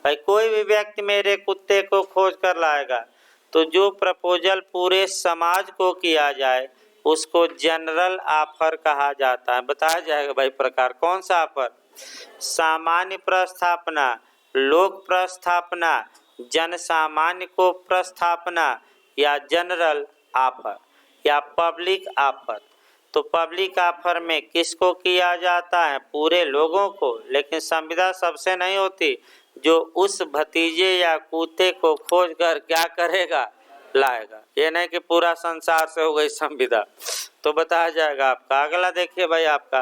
A: भाई कोई भी व्यक्ति मेरे कुत्ते को खोज कर लाएगा, तो जो प्रपोजल पूरे समाज को किया जाए उसको जनरल ऑफर कहा जाता है। बताया जाएगा भाई प्रकार, कौन सा ऑफर? सामान्य प्रस्थापना, लोक प्रस्थापना, जन सामान्य को प्रस्थापना, या जनरल ऑफर, या पब्लिक ऑफर। तो पब्लिक ऑफर में किसको किया जाता है? पूरे लोगों को, लेकिन संविदा सबसे नहीं होती। जो उस भतीजे या कुत्ते को खोज कर क्या करेगा, लाएगा। ये नहीं कि पूरा संसार से हो गई संविदा। तो बताया जाएगा आपका। अगला देखिए भाई आपका,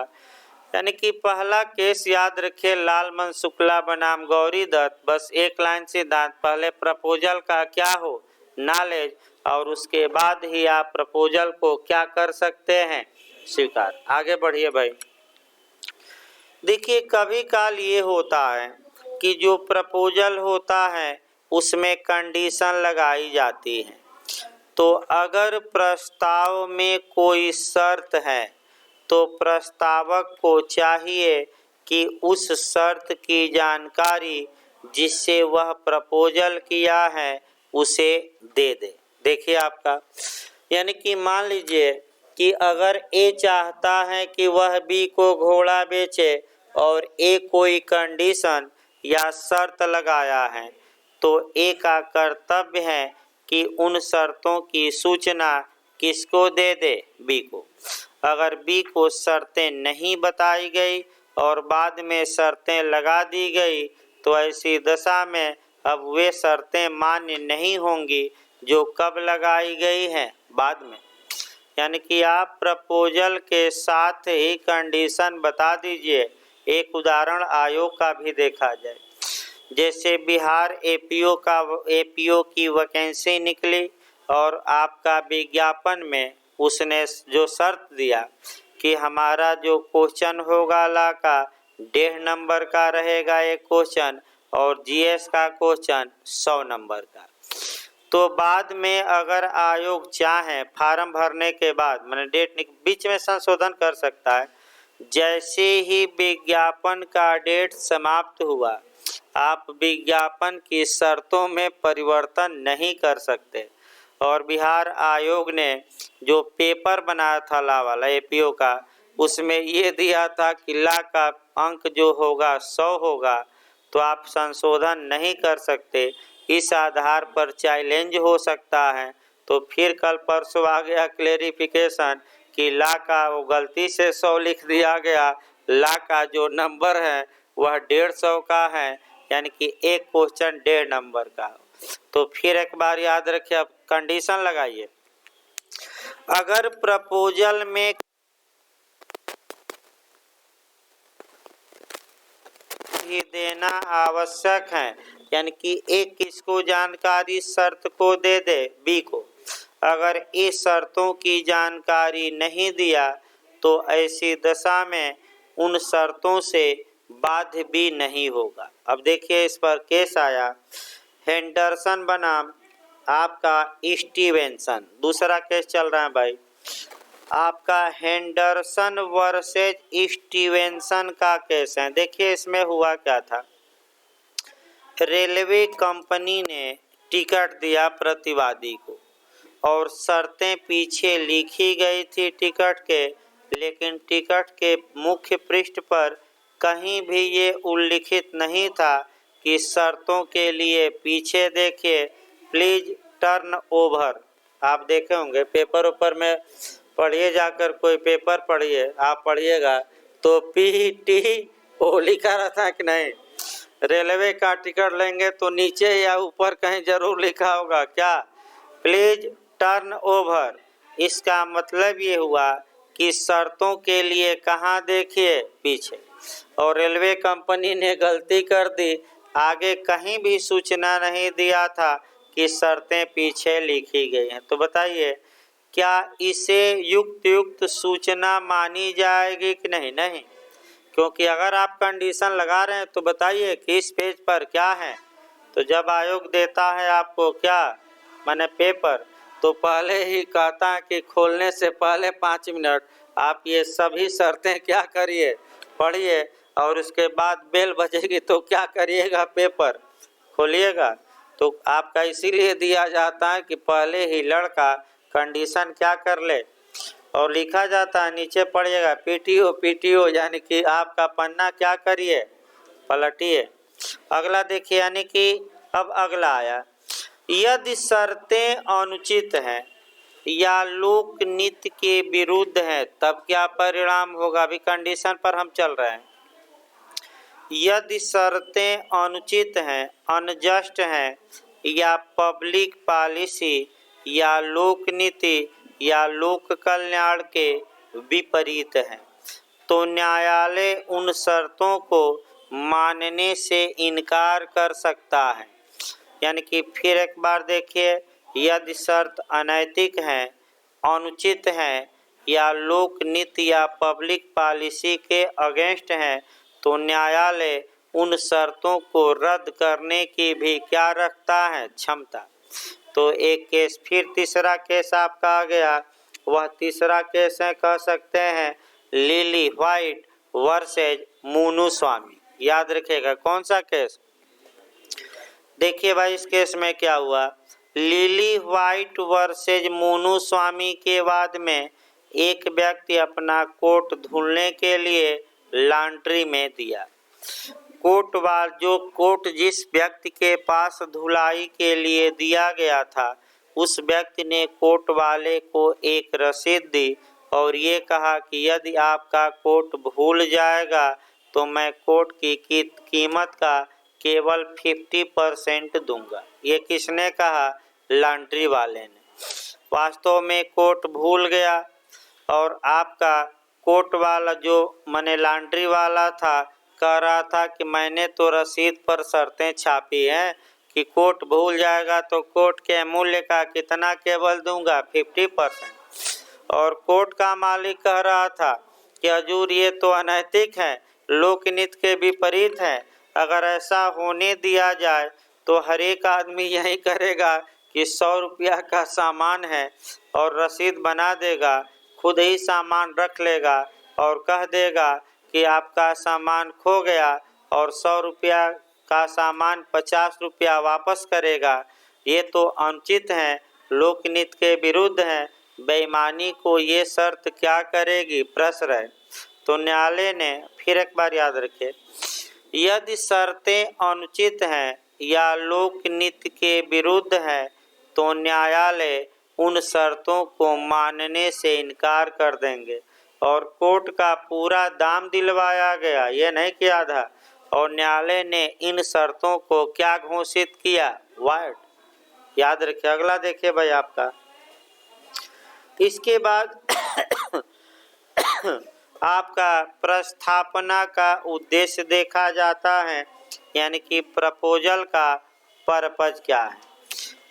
A: यानी कि पहला केस याद रखिए, लालमन शुक्ला बनाम गौरी दत्त। बस एक लाइन सिद्धांत, पहले प्रपोजल का क्या हो, नॉलेज, और उसके बाद ही आप प्रपोजल को क्या कर सकते हैं, स्वीकार। आगे बढ़िए भाई। देखिए, कभी काल ये होता है कि जो प्रपोजल होता है उसमें कंडीशन लगाई जाती है। तो अगर प्रस्ताव में कोई शर्त है तो प्रस्तावक को चाहिए कि उस शर्त की जानकारी जिससे वह प्रपोजल किया है उसे दे दे। देखिए आपका, यानी कि मान लीजिए कि अगर ए चाहता है कि वह बी को घोड़ा बेचे और ए कोई कंडीशन या शर्त लगाया है, तो ए का कर्तव्य है कि उन शर्तों की सूचना किसको दे दे, बी को। अगर बी को शर्तें नहीं बताई गई और बाद में शर्तें लगा दी गई तो ऐसी दशा में अब वे शर्तें मान्य नहीं होंगी जो कब लगाई गई हैं, बाद में। यानी कि आप प्रपोजल के साथ ही कंडीशन बता दीजिए। एक उदाहरण आयोग का भी देखा जाए, जैसे बिहार एपीओ की वैकेंसी निकली और आपका विज्ञापन में उसने जो शर्त दिया कि हमारा जो क्वेश्चन होगा ला का 1.5 नंबर का रहेगा एक क्वेश्चन और जीएस का क्वेश्चन 100 नंबर का। तो बाद में अगर आयोग चाहे फार्म भरने के बाद, मैंने डेट बीच में संशोधन कर सकता है। जैसे ही विज्ञापन का डेट समाप्त हुआ, आप विज्ञापन की शर्तों में परिवर्तन नहीं कर सकते। और बिहार आयोग ने जो पेपर बनाया था ला वाला एपीओ का, उसमें ये दिया था कि ला का अंक जो होगा 100 होगा, तो आप संशोधन नहीं कर सकते। इस आधार पर चैलेंज हो सकता है। तो फिर कल परसों आ गया क्लेरिफिकेशन कि ला का वो गलती से 100 लिख दिया गया, ला का जो नंबर है वह 150 का है, यानी कि एक क्वेश्चन 1.5 नंबर का। तो फिर एक बार याद रखिए, अब कंडीशन लगाइए। अगर प्रपोजल में ही देना आवश्यक है, यानी कि एक किसको जानकारी शर्त को दे दे बी को, अगर इस शर्तों की जानकारी नहीं दिया तो ऐसी दशा में उन शर्तों से बाध्य भी नहीं होगा। अब देखिए इस पर केस आया, हेंडरसन बनाम आपका स्टीवेंसन, दूसरा केस चल रहा है भाई, आपका हेंडरसन वर्सेज स्टीवेंसन का केस है। देखिए इसमें हुआ क्या था, रेलवे कंपनी ने टिकट दिया प्रतिवादी को और शर्तें पीछे लिखी गई थी टिकट के, लेकिन टिकट के मुख्य पृष्ठ पर कहीं भी ये उल्लिखित नहीं था कि शर्तों के लिए पीछे देखिए प्लीज टर्न ओवर। आप देखे होंगे पेपर ऊपर में, पढ़िए जाकर कोई पेपर पढ़िए, आप पढ़िएगा तो PTO लिखा रहता है कि नहीं। रेलवे का टिकट लेंगे तो नीचे या ऊपर कहीं जरूर लिखा होगा क्या, प्लीज टर्न ओवर। इसका मतलब ये हुआ कि शर्तों के लिए कहाँ देखिए पीछे, और रेलवे कंपनी ने गलती कर दी, आगे कहीं भी सूचना नहीं दिया था कि शर्तें पीछे लिखी गई हैं। तो बताइए क्या इसे युक्त सूचना मानी जाएगी कि नहीं? नहीं, क्योंकि अगर आप कंडीशन लगा रहे हैं तो बताइए कि इस पेज पर क्या है। तो जब आयोग देता है आपको क्या माने पेपर, तो पहले ही कहता है कि खोलने से पहले 5 मिनट आप ये सभी शर्तें क्या करिए पढ़िए, और उसके बाद बेल बजेगी तो क्या करिएगा, पेपर खोलिएगा। तो आपका इसीलिए दिया जाता है कि पहले ही लड़का कंडीशन क्या कर ले, और लिखा जाता है नीचे पढ़िएगा PTO, यानी कि आपका पन्ना क्या करिए पलटिए। अगला देखिए, यानी कि अब अगला आया, यदि शर्तें अनुचित हैं या लोक नीति के विरुद्ध है तब क्या परिणाम होगा। अभी कंडीशन पर हम चल रहे हैं। यदि शर्तें अनुचित हैं, अनजस्ट हैं या पब्लिक पॉलिसी या लोक नीति या लोक कल्याण के विपरीत हैं तो न्यायालय उन शर्तों को मानने से इनकार कर सकता है। यानी कि फिर एक बार देखिए, यदि शर्त अनैतिक है, अनुचित है या लोक नीति या पब्लिक पॉलिसी के अगेंस्ट है तो न्यायालय उन शर्तों को रद्द करने की भी क्या रखता है, क्षमता। तो एक केस, फिर तीसरा केस आपका आ गया, वह तीसरा केस है कह सकते हैं लिली व्हाइट वर्सेज मुनुस्वामी। याद रखिएगा कौन सा केस। देखिए भाई इस केस में क्या हुआ, लिली व्हाइट वर्सेज मुनुस्वामी के बाद में एक व्यक्ति अपना कोट धुलने के लिए लॉन्ड्री में दिया। जो कोट जिस व्यक्ति के पास धुलाई के लिए दिया गया था उस व्यक्ति ने कोट वाले को एक रसीद दी और ये कहा कि यदि आपका कोट भूल जाएगा तो मैं कोट की कीमत का केवल 50% दूंगा। ये किसने कहा, लॉन्ड्री वाले ने। वास्तव में कोट भूल गया और आपका कोट वाला जो मने लॉन्ड्री वाला था कह रहा था कि मैंने तो रसीद पर शर्तें छापी हैं कि कोट भूल जाएगा तो कोट के मूल्य का कितना केवल दूंगा, 50%। और कोट का मालिक कह रहा था कि हजूर ये तो अनैतिक है, लोकनीति के विपरीत है। अगर ऐसा होने दिया जाए तो हर एक आदमी यही करेगा कि 100 रुपया का सामान है और रसीद बना देगा, खुद ही सामान रख लेगा और कह देगा कि आपका सामान खो गया और 100 रुपया का सामान 50 रुपया वापस करेगा। ये तो अनुचित है, लोकनीति के विरुद्ध है। बेईमानी को ये शर्त क्या करेगी, प्रश्न है। तो न्यायालय ने, फिर एक बार याद रखें, यदि शर्तें अनुचित हैं या लोकनीति के विरुद्ध है तो न्यायालय उन शर्तों को मानने से इनकार कर देंगे और कोर्ट का पूरा दाम दिलवाया गया, ये नहीं कि आधा। और न्यायालय ने इन शर्तों को क्या घोषित किया? वाइड। याद रखिए। अगला देखिए भाई आपका, इसके बाद आपका प्रस्थापना का उद्देश्य देखा जाता है, यानी कि प्रपोजल का पर्पज क्या है।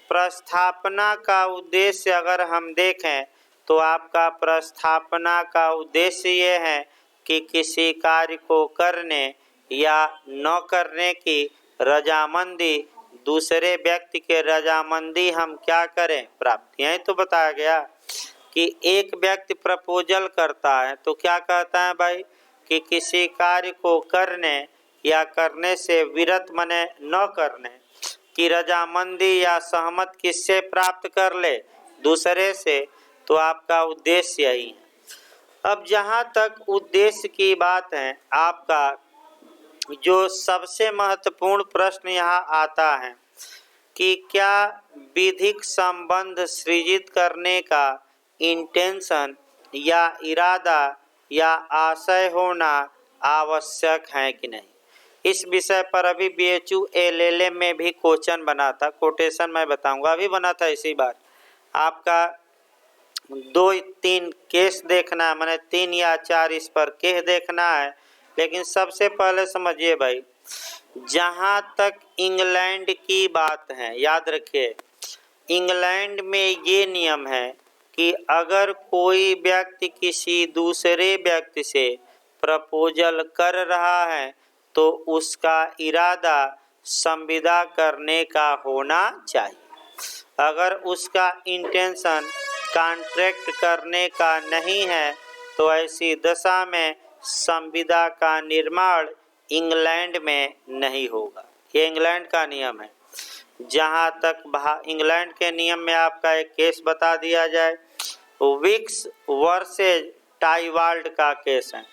A: प्रस्थापना का उद्देश्य अगर हम देखें तो आपका प्रस्थापना का उद्देश्य ये है कि किसी कार्य को करने या न करने की रजामंदी, दूसरे व्यक्ति के रजामंदी हम क्या करें? प्राप्त। यही तो बताया गया कि एक व्यक्ति प्रपोजल करता है तो क्या कहता है भाई कि किसी कार्य को करने या करने से विरत मने न करने की रजामंदी या सहमत किससे प्राप्त कर ले? दूसरे से। तो आपका उद्देश्य यही है। अब जहाँ तक उद्देश्य की बात है, आपका जो सबसे महत्वपूर्ण प्रश्न यहाँ आता है कि क्या विधिक संबंध सृजित करने का इंटेंशन या इरादा या आशय होना आवश्यक है कि नहीं। इस विषय पर अभी BHU LLM में भी क्वेश्चन बना था, कोटेशन मैं बताऊंगा, अभी बना था इसी बार। आपका 2-3 केस देखना है, मैंने 3 या 4 इस पर केस देखना है। लेकिन सबसे पहले समझिए भाई, जहाँ तक इंग्लैंड की बात है, याद रखिए इंग्लैंड में ये नियम है कि अगर कोई व्यक्ति किसी दूसरे व्यक्ति से प्रपोजल कर रहा है तो उसका इरादा संविदा करने का होना चाहिए। अगर उसका इंटेंशन कॉन्ट्रैक्ट करने का नहीं है तो ऐसी दशा में संविदा का निर्माण इंग्लैंड में नहीं होगा। ये इंग्लैंड का नियम है। जहाँ तक इंग्लैंड के नियम में आपका एक केस बता दिया जाए, विक्स वर्सेज टाइवाल्ड का केस है।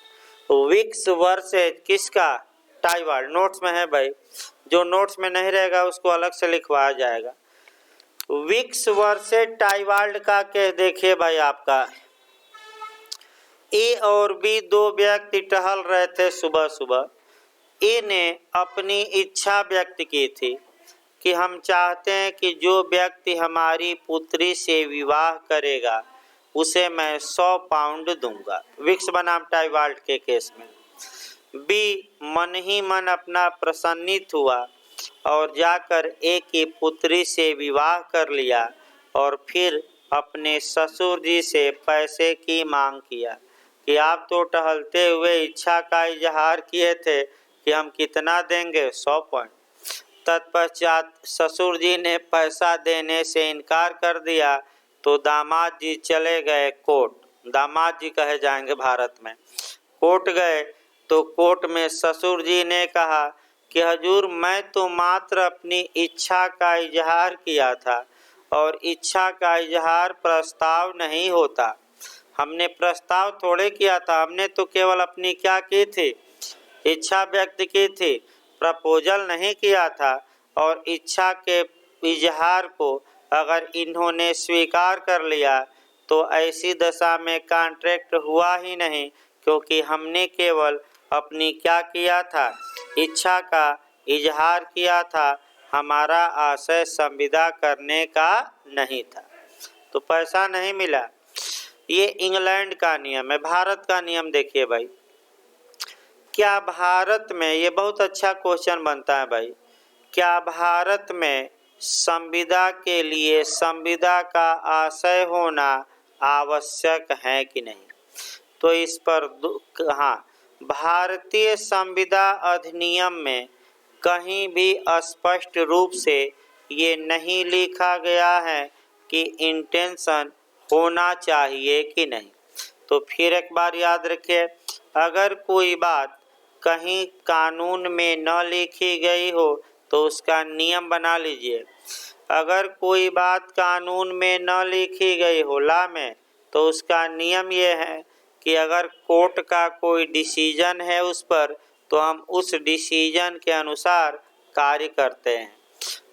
A: विक्स वर्सेज किसका? टाइवाल्ड। नोट्स में है भाई, जो नोट्स में नहीं रहेगा उसको अलग से लिखवाया जाएगा। विक्स वर्सेज टाइवाल्ड का केस देखिए भाई आपका, ए और बी दो व्यक्ति टहल रहे थे सुबह सुबह। ए ने अपनी इच्छा व्यक्त की थी कि हम चाहते हैं कि जो व्यक्ति हमारी पुत्री से विवाह करेगा उसे मैं 100 पाउंड दूंगा, विक्स बनाम टाइवाल्ड के केस में। बी मन ही मन अपना प्रसन्नित हुआ और जाकर ए की पुत्री से विवाह कर लिया और फिर अपने ससुर जी से पैसे की मांग किया कि आप तो टहलते हुए इच्छा का इजहार किए थे कि हम कितना देंगे? 100 पॉइंट। तत्पश्चात ससुर जी ने पैसा देने से इनकार कर दिया तो दामाद जी चले गए कोर्ट। दामाद जी कहे जाएंगे भारत में। कोर्ट गए तो कोर्ट में ससुर जी ने कहा कि हजूर मैं तो मात्र अपनी इच्छा का इजहार किया था और इच्छा का इजहार प्रस्ताव नहीं होता। हमने प्रस्ताव थोड़े किया था, हमने तो केवल अपनी क्या की थी? इच्छा व्यक्त की थी, प्रपोजल नहीं किया था। और इच्छा के इजहार को अगर इन्होंने स्वीकार कर लिया तो ऐसी दशा में कॉन्ट्रैक्ट हुआ ही नहीं, क्योंकि हमने केवल अपनी क्या किया था? इच्छा का इजहार किया था, हमारा आशय संविदा करने का नहीं था। तो पैसा नहीं मिला। ये इंग्लैंड का नियम है। भारत का नियम देखिए भाई, क्या भारत में, ये बहुत अच्छा क्वेश्चन बनता है भाई, क्या भारत में संविदा के लिए संविदा का आशय होना आवश्यक है कि नहीं? तो इस पर हाँ, भारतीय संविदा अधिनियम में कहीं भी स्पष्ट रूप से ये नहीं लिखा गया है कि इंटेंशन होना चाहिए कि नहीं। तो फिर एक बार याद रखिए, अगर कोई बात कहीं कानून में न लिखी गई हो तो उसका नियम बना लीजिए। अगर कोई बात कानून में न लिखी गई हो लॉ में, तो उसका नियम ये है कि अगर कोर्ट का कोई डिसीजन है उस पर, तो हम उस डिसीजन के अनुसार कार्य करते हैं।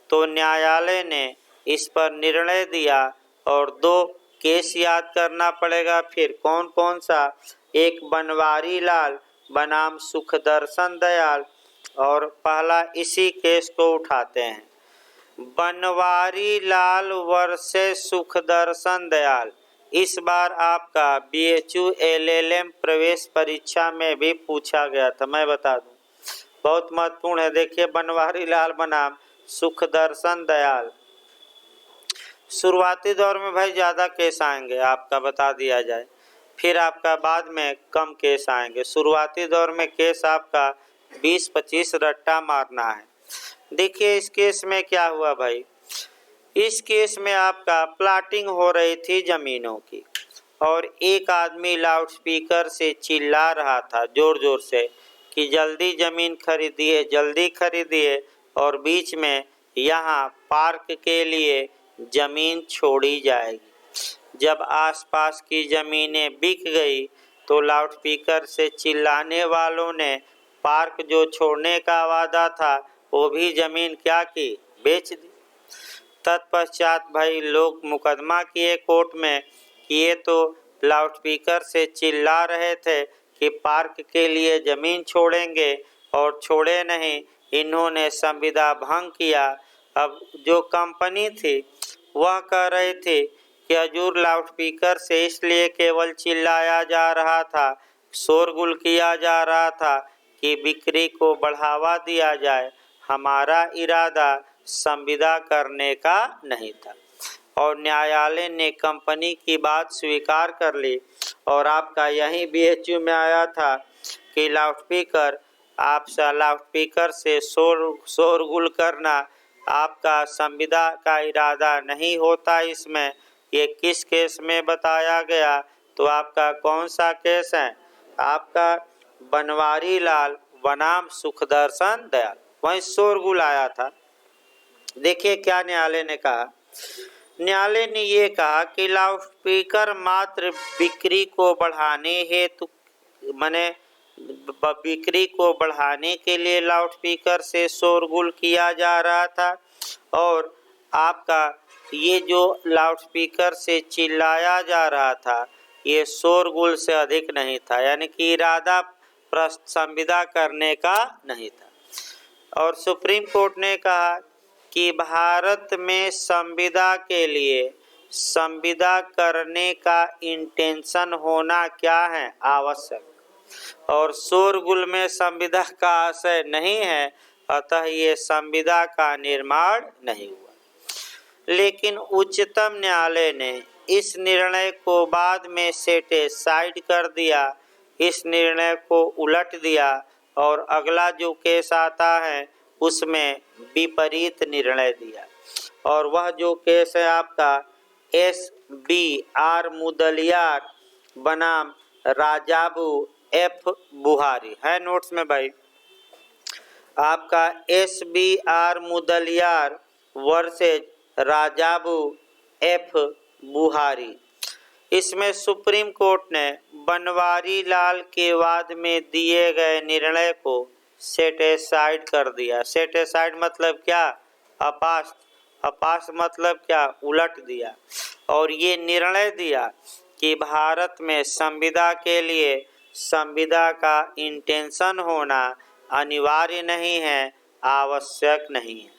A: तो न्यायालय ने इस पर निर्णय दिया और 2 केस याद करना पड़ेगा। फिर कौन कौन सा, एक बनवारी लाल बनाम सुखदर्शन दयाल, और पहला इसी केस को उठाते हैं, बनवारी लाल वर्सेस सुखदर्शन दयाल। इस बार आपका BHU LLM प्रवेश परीक्षा में भी पूछा गया था, मैं बता दूं, बहुत महत्वपूर्ण है। देखिए, बनवारी लाल बनाम सुखदर्शन दयाल। शुरुआती दौर में भाई ज़्यादा केस आएंगे, आपका बता दिया जाए, फिर आपका बाद में कम केस आएंगे। शुरुआती दौर में केस आपका 20-25 रट्टा मारना है। देखिए इस केस में क्या हुआ भाई, इस केस में आपका प्लाटिंग हो रही थी ज़मीनों की, और एक आदमी लाउडस्पीकर से चिल्ला रहा था जोर जोर से कि जल्दी ज़मीन खरीदिए, जल्दी खरीदिए, और बीच में यहाँ पार्क के लिए ज़मीन छोड़ी जाएगी। जब आसपास की ज़मीनें बिक गई तो लाउडस्पीकर से चिल्लाने वालों ने पार्क जो छोड़ने का वादा था वो भी ज़मीन क्या की, बेच दी। तत्पश्चात भाई लोग मुकदमा किए कोर्ट में कि ये तो लाउडस्पीकर से चिल्ला रहे थे कि पार्क के लिए ज़मीन छोड़ेंगे और छोड़े नहीं, इन्होंने संविदा भंग किया। अब जो कंपनी थी वह कह रही थी कि हजूर लाउडस्पीकर से इसलिए केवल चिल्लाया जा रहा था, शोरगुल किया जा रहा था कि बिक्री को बढ़ावा दिया जाए, हमारा इरादा संविदा करने का नहीं था। और न्यायालय ने कंपनी की बात स्वीकार कर ली, और आपका यही BHU में आया था कि लाउडस्पीकर से शोरगुल करना आपका संविदा का इरादा नहीं होता। इसमें ये किस केस में बताया गया, तो आपका कौन सा केस है, आपका बनवारी लाल बनाम सुखदर्शन दयाल, वहीं शोरगुल आया था। देखिए क्या न्यायालय ने कहा, न्यायालय ने ये कहा कि लाउडस्पीकर मात्र बिक्री को बढ़ाने हेतु बिक्री को बढ़ाने के लिए लाउडस्पीकर से शोरगुल किया जा रहा था, और आपका ये जो लाउडस्पीकर से चिल्लाया जा रहा था ये शोरगुल से अधिक नहीं था, यानी कि इरादा संविदा करने का नहीं था। और सुप्रीम कोर्ट ने कहा कि भारत में संविदा के लिए संविदा करने का इंटेंशन होना क्या है, आवश्यक, और शोरगुल में संविदा का आशय नहीं है, अतः ये संविदा का निर्माण नहीं हुआ। लेकिन उच्चतम न्यायालय ने इस निर्णय को बाद में सेटिस्फाइड कर दिया, इस निर्णय को उलट दिया, और अगला जो केस आता है उसमें विपरीत निर्णय दिया। और वह जो केस है आपका SBR मुदलियार बनाम राजाबू F बुहारी है, नोट्स में भाई, आपका SBR मुदलियार वर्सेज राजाबू F बुहारी। इसमें सुप्रीम कोर्ट ने बनवारी लाल के वाद में दिए गए निर्णय को सेटिस्फाइड कर दिया। सेटिस्फाइड मतलब क्या, अपास्त, अपास्त मतलब क्या, उलट दिया, और ये निर्णय दिया कि भारत में संविदा के लिए संविदा का इंटेंशन होना अनिवार्य नहीं है, आवश्यक नहीं है।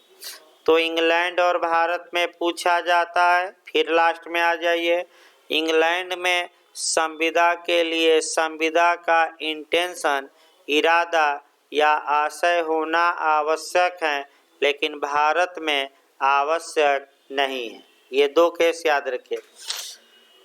A: तो इंग्लैंड और भारत में पूछा जाता है, फिर लास्ट में आ जाइए, इंग्लैंड में संविदा के लिए संविदा का इंटेंशन, इरादा या आशय होना आवश्यक है, लेकिन भारत में आवश्यक नहीं है। ये 2 केस याद रखिए।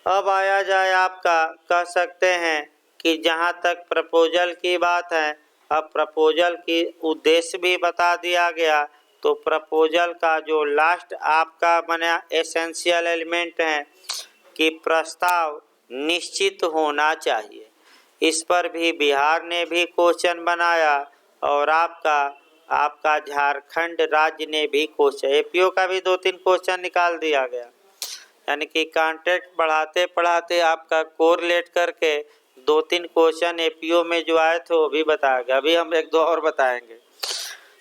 A: अब आया जाए आपका, कह सकते हैं कि जहाँ तक प्रपोजल की बात है, अब प्रपोजल की उद्देश्य भी बता दिया गया। तो प्रपोजल का जो लास्ट आपका बना एसेंशियल एलिमेंट है कि प्रस्ताव निश्चित होना चाहिए। इस पर भी बिहार ने भी क्वेश्चन बनाया, और आपका झारखंड राज्य ने भी क्वेश्चन, APO का भी 2-3 क्वेश्चन निकाल दिया गया। यानी कि कॉन्टेक्ट बढ़ाते पढ़ाते आपका कोरिलेट करके 2-3 क्वेश्चन APO में जो आए थे वो भी बताया गया। अभी हम 1-2 और बताएंगे।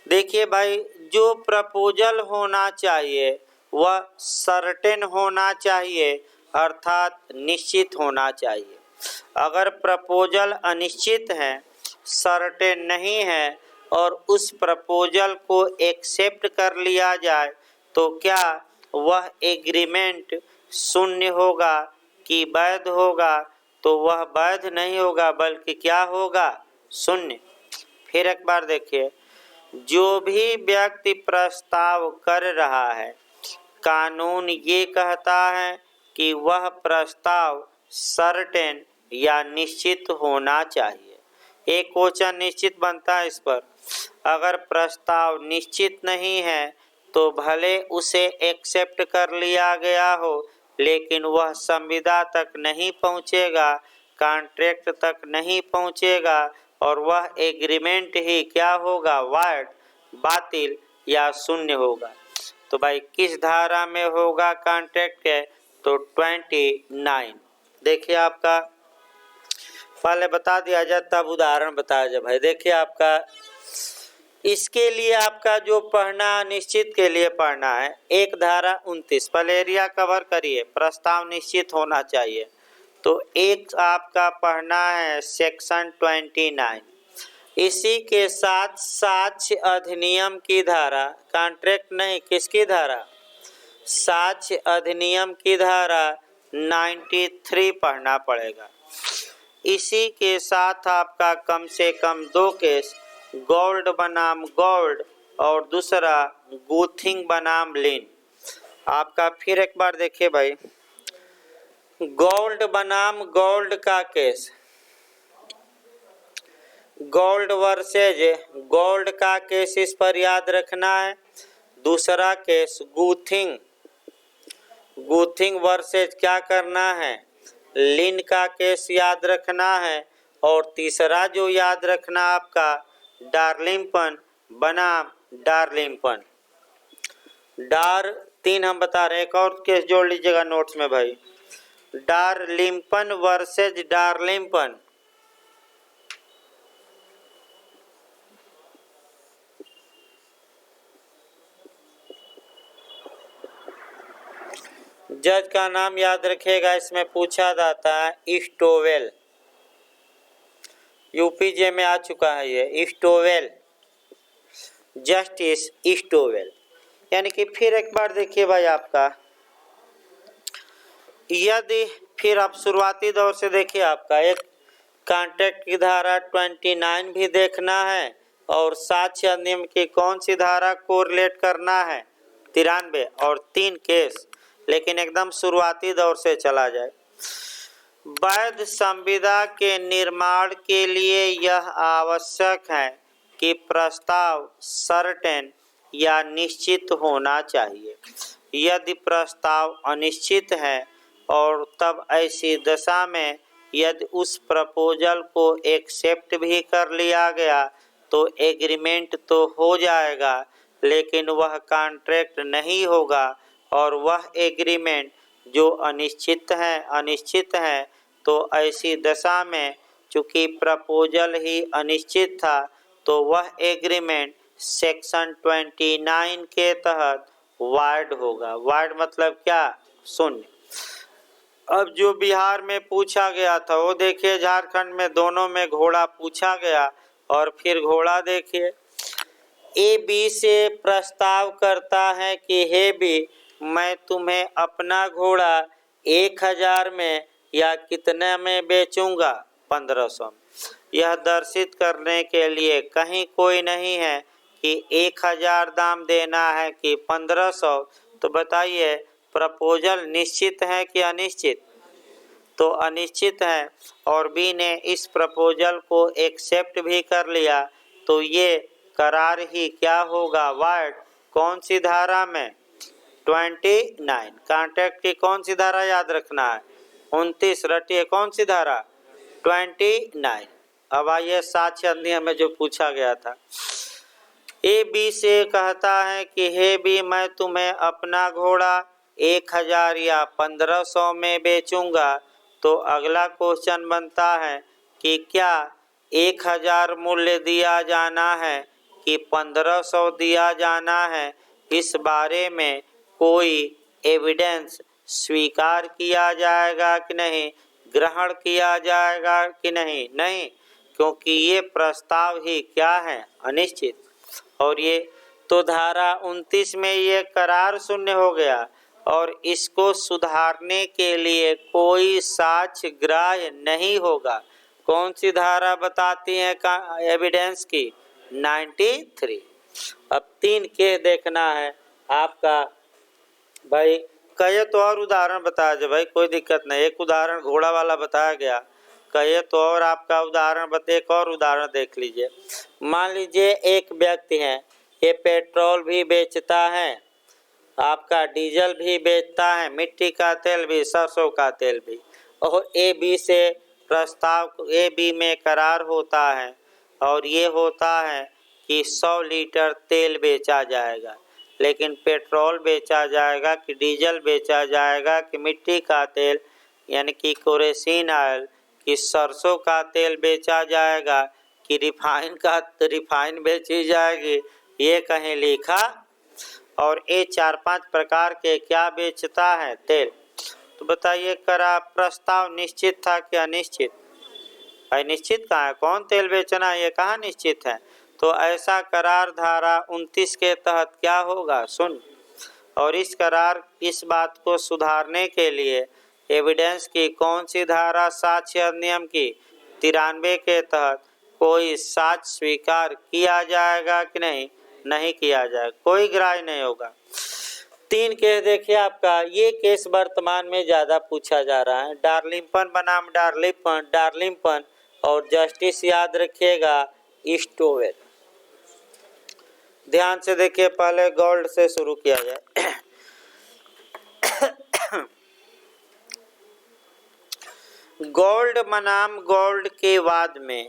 A: देखिए भाई, जो प्रपोजल होना चाहिए वह सर्टेन होना चाहिए, अर्थात निश्चित होना चाहिए। अगर प्रपोजल अनिश्चित है, सर्टेन नहीं है और उस प्रपोजल को एक्सेप्ट कर लिया जाए तो क्या वह एग्रीमेंट शून्य होगा कि वैध होगा? तो वह वैध नहीं होगा बल्कि क्या होगा? शून्य। फिर एक बार देखिए, जो भी व्यक्ति प्रस्ताव कर रहा है, कानून ये कहता है कि वह प्रस्ताव सर्टेन या निश्चित होना चाहिए। एक क्वेश्चन निश्चित बनता है इस पर। अगर प्रस्ताव निश्चित नहीं है तो भले उसे एक्सेप्ट कर लिया गया हो, लेकिन वह संविदा तक नहीं पहुंचेगा, कॉन्ट्रैक्ट तक नहीं पहुंचेगा और वह एग्रीमेंट ही क्या होगा? वाइड, बातिल या शून्य होगा। तो भाई किस धारा में होगा कॉन्ट्रैक्ट है? तो 29। देखिए आपका पहले बता दिया जाए तब उदाहरण बताया जाए। भाई देखिए आपका इसके लिए आपका जो पढ़ना निश्चित के लिए पढ़ना है, एक धारा 29 पहले एरिया कवर करिए, प्रस्ताव निश्चित होना चाहिए। तो एक आपका पढ़ना है सेक्शन 29। इसी के साथ साक्ष्य अधिनियम की धारा, कॉन्ट्रैक्ट नहीं, किसकी धारा? साक्ष्य अधिनियम की धारा 93 पढ़ना पड़ेगा। इसी के साथ आपका कम से कम 2 केस, गोल्ड बनाम गोल्ड और दूसरा गुथिंग बनाम लिन। आपका फिर एक बार देखिए भाई, गोल्ड बनाम गोल्ड का केस, गोल्ड वर्सेज गोल्ड का केस इस पर याद रखना है। दूसरा केस गुथिंग वर्सेज क्या करना है? लिन का केस याद रखना है। और तीसरा जो याद रखना आपका डार्लिंगटन बनाम डार्लिंगटन। डार 3 हम बता रहे हैं, एक और केस जोड़ लीजिएगा नोट्स में भाई, डार्लिंगटन वर्सेज डार्लिंगटन। जज का नाम याद रखिएगा, इसमें पूछा जाता है स्टोवेल, यूपीजे में आ चुका है ये स्टोवेल, जस्टिस स्टोवेल। यानी कि फिर एक बार देखिए भाई आपका, यदि फिर आप शुरुआती दौर से देखिए आपका एक कॉन्ट्रैक्ट की धारा 29 भी देखना है और साक्ष्य अधिनियम की कौन सी धारा को रिलेट करना है? 93 और 3 केस, लेकिन एकदम शुरुआती दौर से चला जाए। वैध संविदा के निर्माण के लिए यह आवश्यक है कि प्रस्ताव सर्टेन या निश्चित होना चाहिए। यदि प्रस्ताव अनिश्चित है और तब ऐसी दशा में यदि उस प्रपोजल को एक्सेप्ट भी कर लिया गया तो एग्रीमेंट तो हो जाएगा, लेकिन वह कॉन्ट्रैक्ट नहीं होगा और वह एग्रीमेंट जो अनिश्चित है तो ऐसी दशा में चूंकि प्रपोजल ही अनिश्चित था तो वह एग्रीमेंट सेक्शन 29 के तहत वाइड होगा। वाइड मतलब क्या? शून्य। अब जो बिहार में पूछा गया था वो देखिए, झारखंड में दोनों में घोड़ा पूछा गया और फिर घोड़ा देखिए, ए बी से प्रस्ताव करता है कि हे बी, मैं तुम्हें अपना घोड़ा 1000 में या कितने में बेचूंगा? 1500। यह दर्शित करने के लिए कहीं कोई नहीं है कि 1000 दाम देना है कि 1500। तो बताइए प्रपोजल निश्चित है कि अनिश्चित? तो अनिश्चित है और बी ने इस प्रपोजल को एक्सेप्ट भी कर लिया तो ये करार ही क्या होगा? वाइड। कौन सी धारा में? 29। कॉन्ट्रैक्ट की कौन सी धारा याद रखना है? 29। रटिए कौन सी धारा? 29। अब आइए साक्ष्य अधिनियम में जो पूछा गया था, ए बी से कहता है कि हे बी, मैं तुम्हें अपना घोड़ा 1000 या 1500 में बेचूंगा। तो अगला क्वेश्चन बनता है कि क्या 1000 मूल्य दिया जाना है कि 1500 दिया जाना है? इस बारे में कोई एविडेंस स्वीकार किया जाएगा कि नहीं, ग्रहण किया जाएगा कि नहीं, नहीं, क्योंकि ये प्रस्ताव ही क्या है, अनिश्चित। और ये तो धारा 29 में ये करार शून्य हो गया और इसको सुधारने के लिए कोई साक्ष्य ग्राह्य नहीं होगा। कौन सी धारा बताती है एविडेंस की? 93। अब 3 के देखना है आपका भाई। कहे तो और उदाहरण बताया जाए भाई, कोई दिक्कत नहीं। एक उदाहरण घोड़ा वाला बताया गया, कहे तो और आपका उदाहरण एक और उदाहरण देख लीजिए। मान लीजिए एक व्यक्ति है, ये पेट्रोल भी बेचता है, आपका डीजल भी बेचता है, मिट्टी का तेल भी, सरसों का तेल भी, और ए बी से प्रस्ताव ए बी में करार होता है और ये होता है कि 100 लीटर तेल बेचा जाएगा। लेकिन पेट्रोल बेचा जाएगा कि डीजल बेचा जाएगा कि मिट्टी का तेल यानी कि केरोसिन ऑयल कि सरसों का तेल बेचा जाएगा कि रिफाइन बेची जाएगी, ये कहीं लिखा। और ये 4-5 प्रकार के क्या बेचता है? तेल। तो बताइए करा प्रस्ताव निश्चित था कि अनिश्चित? अनिश्चित कहाँ है? कौन तेल बेचना है, ये कहाँ निश्चित है? तो ऐसा करार धारा 29 के तहत क्या होगा? शून्य। और इस करार इस बात को सुधारने के लिए एविडेंस की कौन सी धारा? साक्ष्य अधिनियम की 93 के तहत कोई साक्ष्य स्वीकार किया जाएगा कि नहीं? नहीं किया जाएगा, कोई ग्राह्य नहीं होगा। 3 केस देखिए आपका, ये केस वर्तमान में ज्यादा पूछा जा रहा है। डार्लिंगटन बनाम डार्लिंगटन और जस्टिस याद रखिएगा स्टोवेल। ध्यान से देखिए, पहले गोल्ड से शुरू किया जाए। गोल्ड बनाम गोल्ड के वाद में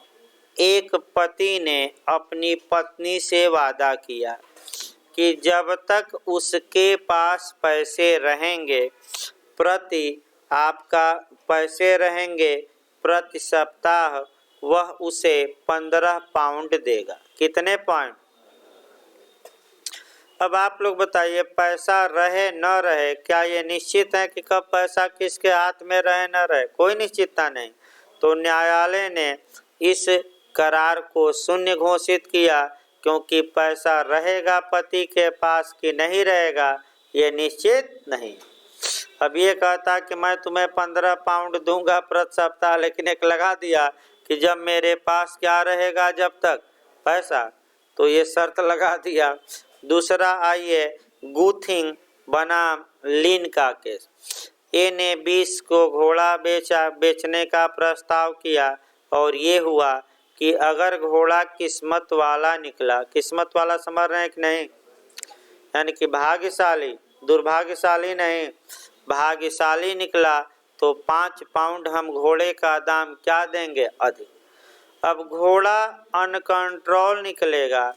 A: एक पति ने अपनी पत्नी से वादा किया कि जब तक उसके पास पैसे रहेंगे प्रति सप्ताह वह उसे 15 पाउंड देगा। कितने पाउंड? अब आप लोग बताइए, पैसा रहे न रहे, क्या ये निश्चित है कि कब पैसा किसके हाथ में रहे न रहे? कोई निश्चितता नहीं। तो न्यायालय ने इस करार को शून्य घोषित किया, क्योंकि पैसा रहेगा पति के पास कि नहीं रहेगा ये निश्चित नहीं। अब ये कहता कि मैं तुम्हें 15 पाउंड दूंगा प्रति सप्ताह, लेकिन एक लगा दिया कि जब मेरे पास क्या रहेगा, जब तक पैसा, तो ये शर्त लगा दिया। दूसरा आइए गुथिंग बनाम लिन का केस। ए ने 20 को घोड़ा बेचने का प्रस्ताव किया और ये हुआ कि अगर घोड़ा किस्मत वाला निकला, किस्मत वाला समझ रहे हैं कि नहीं, यानी कि भाग्यशाली, दुर्भाग्यशाली नहीं, भाग्यशाली निकला तो 5 पाउंड हम घोड़े का दाम क्या देंगे? अधिक। अब घोड़ा अनकंट्रोल निकलेगा,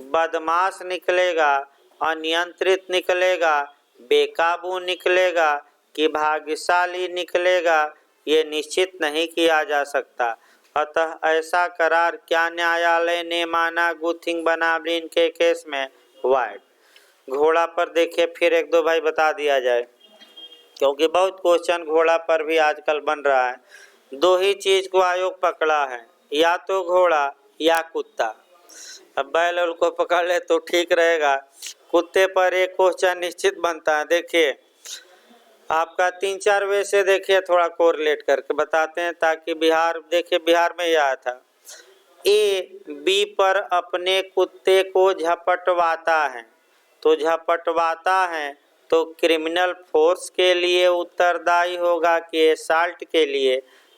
A: बदमाश निकलेगा, अनियंत्रित निकलेगा, बेकाबू निकलेगा कि भाग्यशाली निकलेगा, ये निश्चित नहीं किया जा सकता। अतः ऐसा करार क्या न्यायालय ने माना गुथिंग बनाम लिन के केस में? वाइड। घोड़ा पर देखिए फिर 1-2 भाई बता दिया जाए, क्योंकि बहुत क्वेश्चन घोड़ा पर भी आजकल बन रहा है। 2 ही चीज को आयोग पकड़ा है, या तो घोड़ा या कुत्ता। अब बैल को पकड़ ले तो ठीक रहेगा, कुत्ते पर एक क्वेश्चन निश्चित बनता है। देखिए आपका 3-4 वे से देखिए, थोड़ा कोरिलेट करके बताते हैं, ताकि देखिए बिहार में यह आया था, ए बी पर अपने कुत्ते को झपटवाता है, तो झपटवाता है तो क्रिमिनल फोर्स के लिए उत्तरदायी होगा कि एसाल्ट के लिए,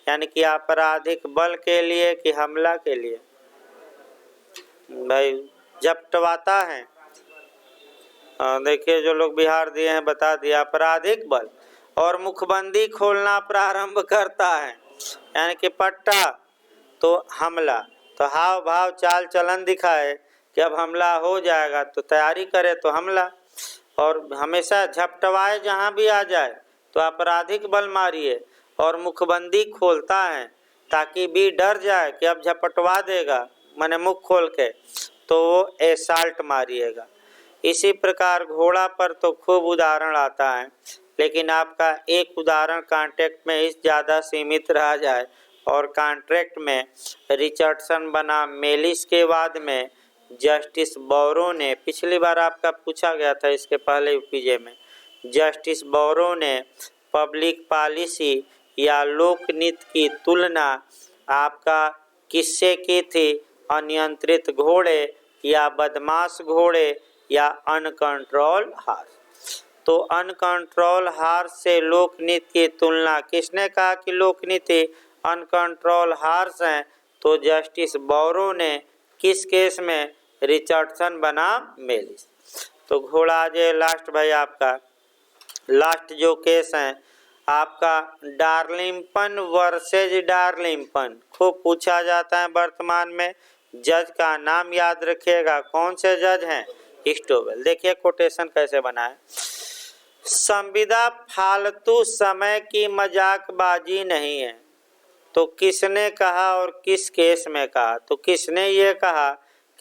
A: यानी कि आपराधिक बल के लिए कि हमला के लिए? भाई झपटवाता है, देखिए जो लोग बिहार दिए हैं बता दिया, आपराधिक बल। और मुखबंदी खोलना प्रारंभ करता है, यानी कि पट्टा तो हमला, तो हाव भाव चाल चलन दिखाए कि अब हमला हो जाएगा तो तैयारी करे तो हमला। और हमेशा झपटवाए जहाँ भी आ जाए तो आपराधिक बल मारिए। और मुखबंदी खोलता है ताकि भी डर जाए कि अब झपटवा देगा, माने मुख खोल के, तो वो एसाल्ट मारिएगा। इसी प्रकार घोड़ा पर तो खूब उदाहरण आता है, लेकिन आपका एक उदाहरण कॉन्ट्रैक्ट में इस ज़्यादा सीमित रह जाए और कॉन्ट्रैक्ट में रिचर्डसन बना मेलिस के बाद में जस्टिस बोरो ने, पिछली बार आपका पूछा गया था इसके पहले यूपीजे में, जस्टिस बोरो ने पब्लिक पॉलिसी या लोकनीति की तुलना आपका किससे की थी? अनियंत्रित घोड़े या बदमाश घोड़े या अनकंट्रोल हार्स। तो अनकंट्रोल हार्स से लोकनीति की तुलना किसने कहा कि लोकनीति अनकंट्रोल हार्स हैं? तो जस्टिस बोरो ने। किस केस में? रिचर्डसन बनाम मेलिस। तो घोड़ा आ जाए लास्ट भाई, आपका लास्ट जो केस है आपका डार्लिंगटन वर्सेज डार्लिंगटन, खूब पूछा जाता है वर्तमान में। जज का नाम याद रखिएगा, कौन से जज हैं? स्टोवेल। देखिए कोटेशन कैसे बना है। संविदा फालतू समय की मजाकबाजी नहीं है। तो किसने कहा और किस केस में कहा? तो किसने ये कहा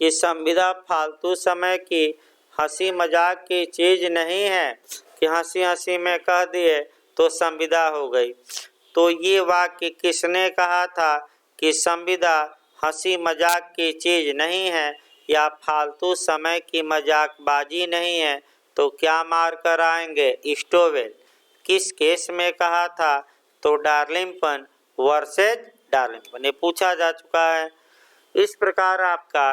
A: कि संविदा फालतू समय की हंसी मजाक की चीज नहीं है कि हंसी हंसी में कह दिए तो संविदा हो गई। तो ये वाक्य किसने कहा था कि संविदा हंसी मजाक की चीज नहीं है या फालतू समय की मजाकबाजी नहीं है? तो क्या मार कर आएंगे? स्टोवेल। किस केस में कहा था? तो डार्लिंगटन वर्सेज डार्लिंगटन, ये पूछा जा चुका है। इस प्रकार आपका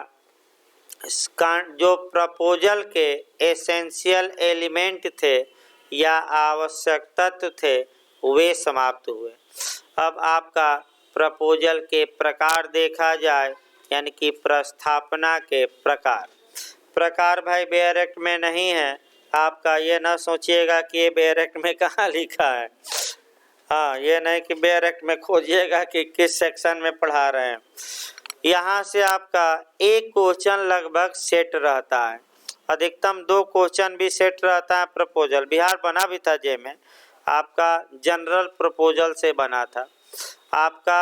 A: जो प्रपोजल के एसेंशियल एलिमेंट थे या आवश्यक तत्व थे वे समाप्त हुए। अब आपका प्रपोजल के प्रकार देखा जाए, यानी कि प्रस्थापना के प्रकार। प्रकार भाई बेयर एक्ट में नहीं है, आपका ये ना सोचिएगा कि ये बेयर एक्ट में कहाँ लिखा है। हाँ, ये नहीं कि बेयर एक्ट में खोजिएगा कि किस सेक्शन में पढ़ा रहे हैं। यहाँ से आपका एक क्वेश्चन लगभग सेट रहता है, अधिकतम 2 क्वेश्चन भी सेट रहता है। प्रपोजल बिहार बना भी था जे में, आपका जनरल प्रपोजल से बना था। आपका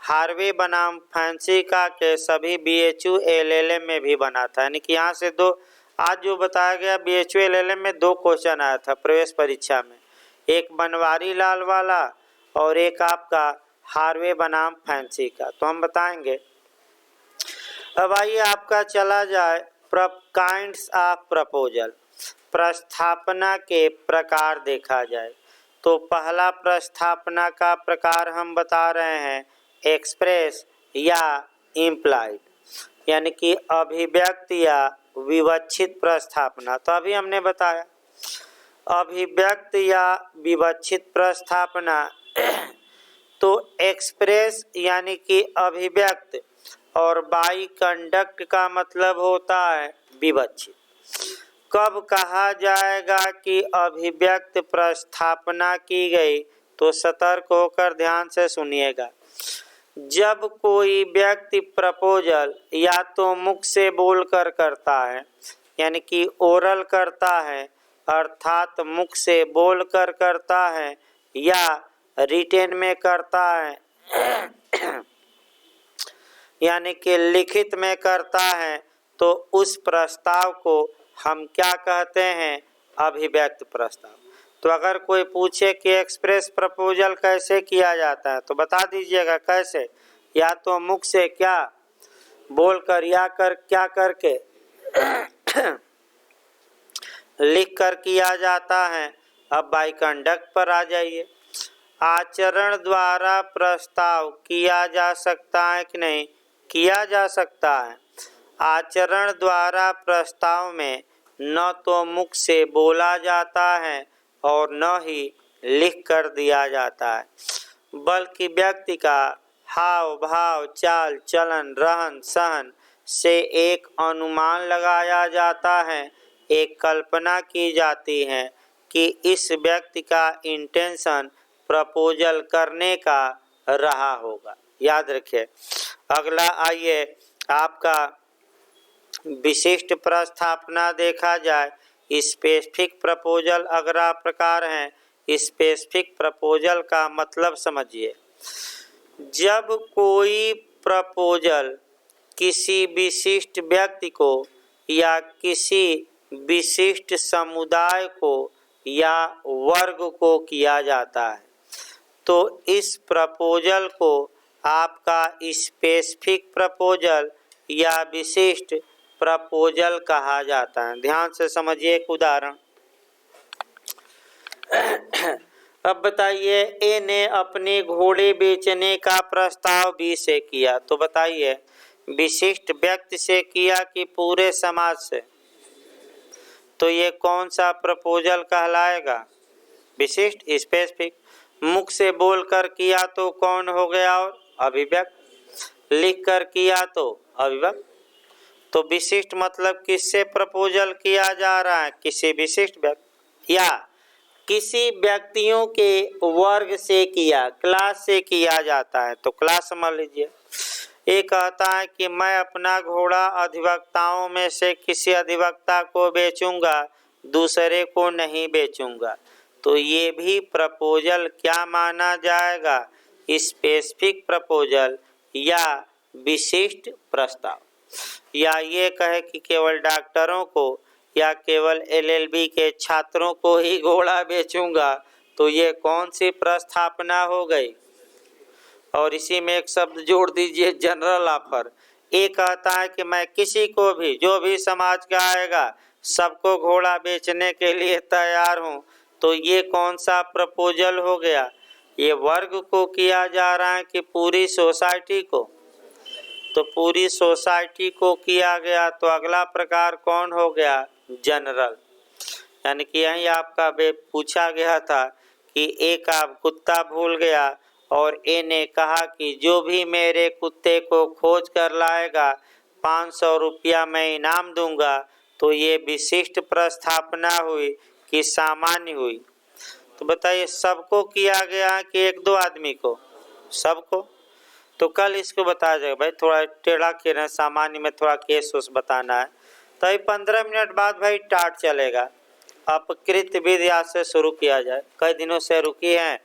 A: हार्वे बनाम फैंसी के सभी BHU LLM में भी बना था, यानी कि यहाँ से 2 आज जो बताया गया BHU LLM में 2 क्वेश्चन आया था प्रवेश परीक्षा में, एक बनवारी लाल वाला और एक आपका हार्वे बनाम फैंसी का। तो हम बताएंगे। अब आइए आपका चला जाए काइंड्स ऑफ प्रपोजल, प्रस्थापना के प्रकार देखा जाए। तो पहला प्रस्थापना का प्रकार हम बता रहे हैं एक्सप्रेस या इम्प्लाइड, यानी कि अभिव्यक्त या विवक्षित प्रस्थापना। तो अभी हमने बताया अभिव्यक्त या विवक्षित प्रस्थापना। तो एक्सप्रेस यानी कि अभिव्यक्त और बाई कंडक्ट का मतलब होता है विवक्षित। कब कहा जाएगा कि अभिव्यक्त प्रस्थापना की गई? तो सतर्क होकर ध्यान से सुनिएगा। जब कोई व्यक्ति प्रपोजल या तो मुख से बोलकर करता है, यानी कि ओरल करता है, अर्थात मुख से बोलकर करता है, या रिटेन में करता है यानी कि लिखित में करता है, तो उस प्रस्ताव को हम क्या कहते हैं? अभिव्यक्त प्रस्ताव। तो अगर कोई पूछे कि एक्सप्रेस प्रपोजल कैसे किया जाता है, तो बता दीजिएगा कैसे। या तो मुख से क्या बोलकर या क्या करके लिख कर किया जाता है। अब बाई कंडक्ट पर आ जाइए। आचरण द्वारा प्रस्ताव किया जा सकता है कि नहीं? किया जा सकता है। आचरण द्वारा प्रस्ताव में न तो मुख से बोला जाता है और न ही लिख कर दिया जाता है, बल्कि व्यक्ति का हाव भाव, चाल चलन, रहन सहन से एक अनुमान लगाया जाता है, एक कल्पना की जाती है कि इस व्यक्ति का इंटेंशन प्रपोजल करने का रहा होगा। याद रखिए। अगला आइए आपका विशिष्ट प्रस्थापना देखा जाए। स्पेसिफिक प्रपोजल अगला प्रकार है। स्पेसिफिक प्रपोजल का मतलब समझिए। जब कोई प्रपोजल किसी विशिष्ट व्यक्ति को या किसी विशिष्ट समुदाय को या वर्ग को किया जाता है। तो इस प्रपोजल को आपका स्पेसिफिक प्रपोजल या विशिष्ट प्रपोजल कहा जाता है। ध्यान से समझिए एक उदाहरण। अब बताइए, ए ने अपने घोड़े बेचने का प्रस्ताव बी से किया। तो बताइए, विशिष्ट व्यक्ति से किया कि पूरे समाज से? तो ये कौन सा प्रपोजल कहलाएगा? विशिष्ट, स्पेसिफिक। मुख से बोलकर किया तो कौन हो गया? और अभिव्यक्त। लिख कर किया तो अभिव्यक्त। तो विशिष्ट मतलब किससे प्रपोजल किया जा रहा है? किसी विशिष्ट व्यक्ति या किसी व्यक्तियों के वर्ग से किया, क्लास से किया जाता है। तो क्लास समझ लीजिए। ये कहता है कि मैं अपना घोड़ा अधिवक्ताओं में से किसी अधिवक्ता को बेचूंगा, दूसरे को नहीं बेचूंगा। तो ये भी प्रपोजल क्या माना जाएगा? स्पेसिफिक प्रपोजल या विशिष्ट प्रस्ताव। या ये कहे कि केवल डॉक्टरों को या केवल LLB के छात्रों को ही घोड़ा बेचूंगा, तो ये कौन सी प्रस्थापना हो गई? और इसी में एक शब्द जोड़ दीजिए, जनरल ऑफर। ये कहता है कि मैं किसी को भी, जो भी समाज का आएगा, सबको घोड़ा बेचने के लिए तैयार हूँ। तो ये कौन सा प्रपोजल हो गया? ये वर्ग को किया जा रहा है कि पूरी सोसाइटी को? तो पूरी सोसाइटी को किया गया। तो अगला प्रकार कौन हो गया? जनरल। यानी कि यही आपका पूछा गया था कि एक आप कुत्ता भूल गया और ए ने कहा कि जो भी मेरे कुत्ते को खोज कर लाएगा 500 रुपया मैं इनाम दूंगा। तो ये विशिष्ट प्रस्थापना हुई कि सामान्य हुई? तो बताइए, सबको किया गया कि एक दो आदमी को? सबको। तो कल इसको बताया जाएगा। भाई थोड़ा टेढ़ा खेल है, सामान्य में थोड़ा केस उस बताना है। तो ये 15 मिनट बाद भाई टाट चलेगा। आप कृत्य विद्या से शुरू किया जाए, कई दिनों से रुकी हैं।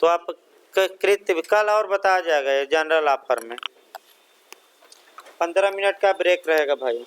A: तो आप कृत्य कल और बताया जाएगा। जनरल ऑफर में 15 मिनट का ब्रेक रहेगा भाई।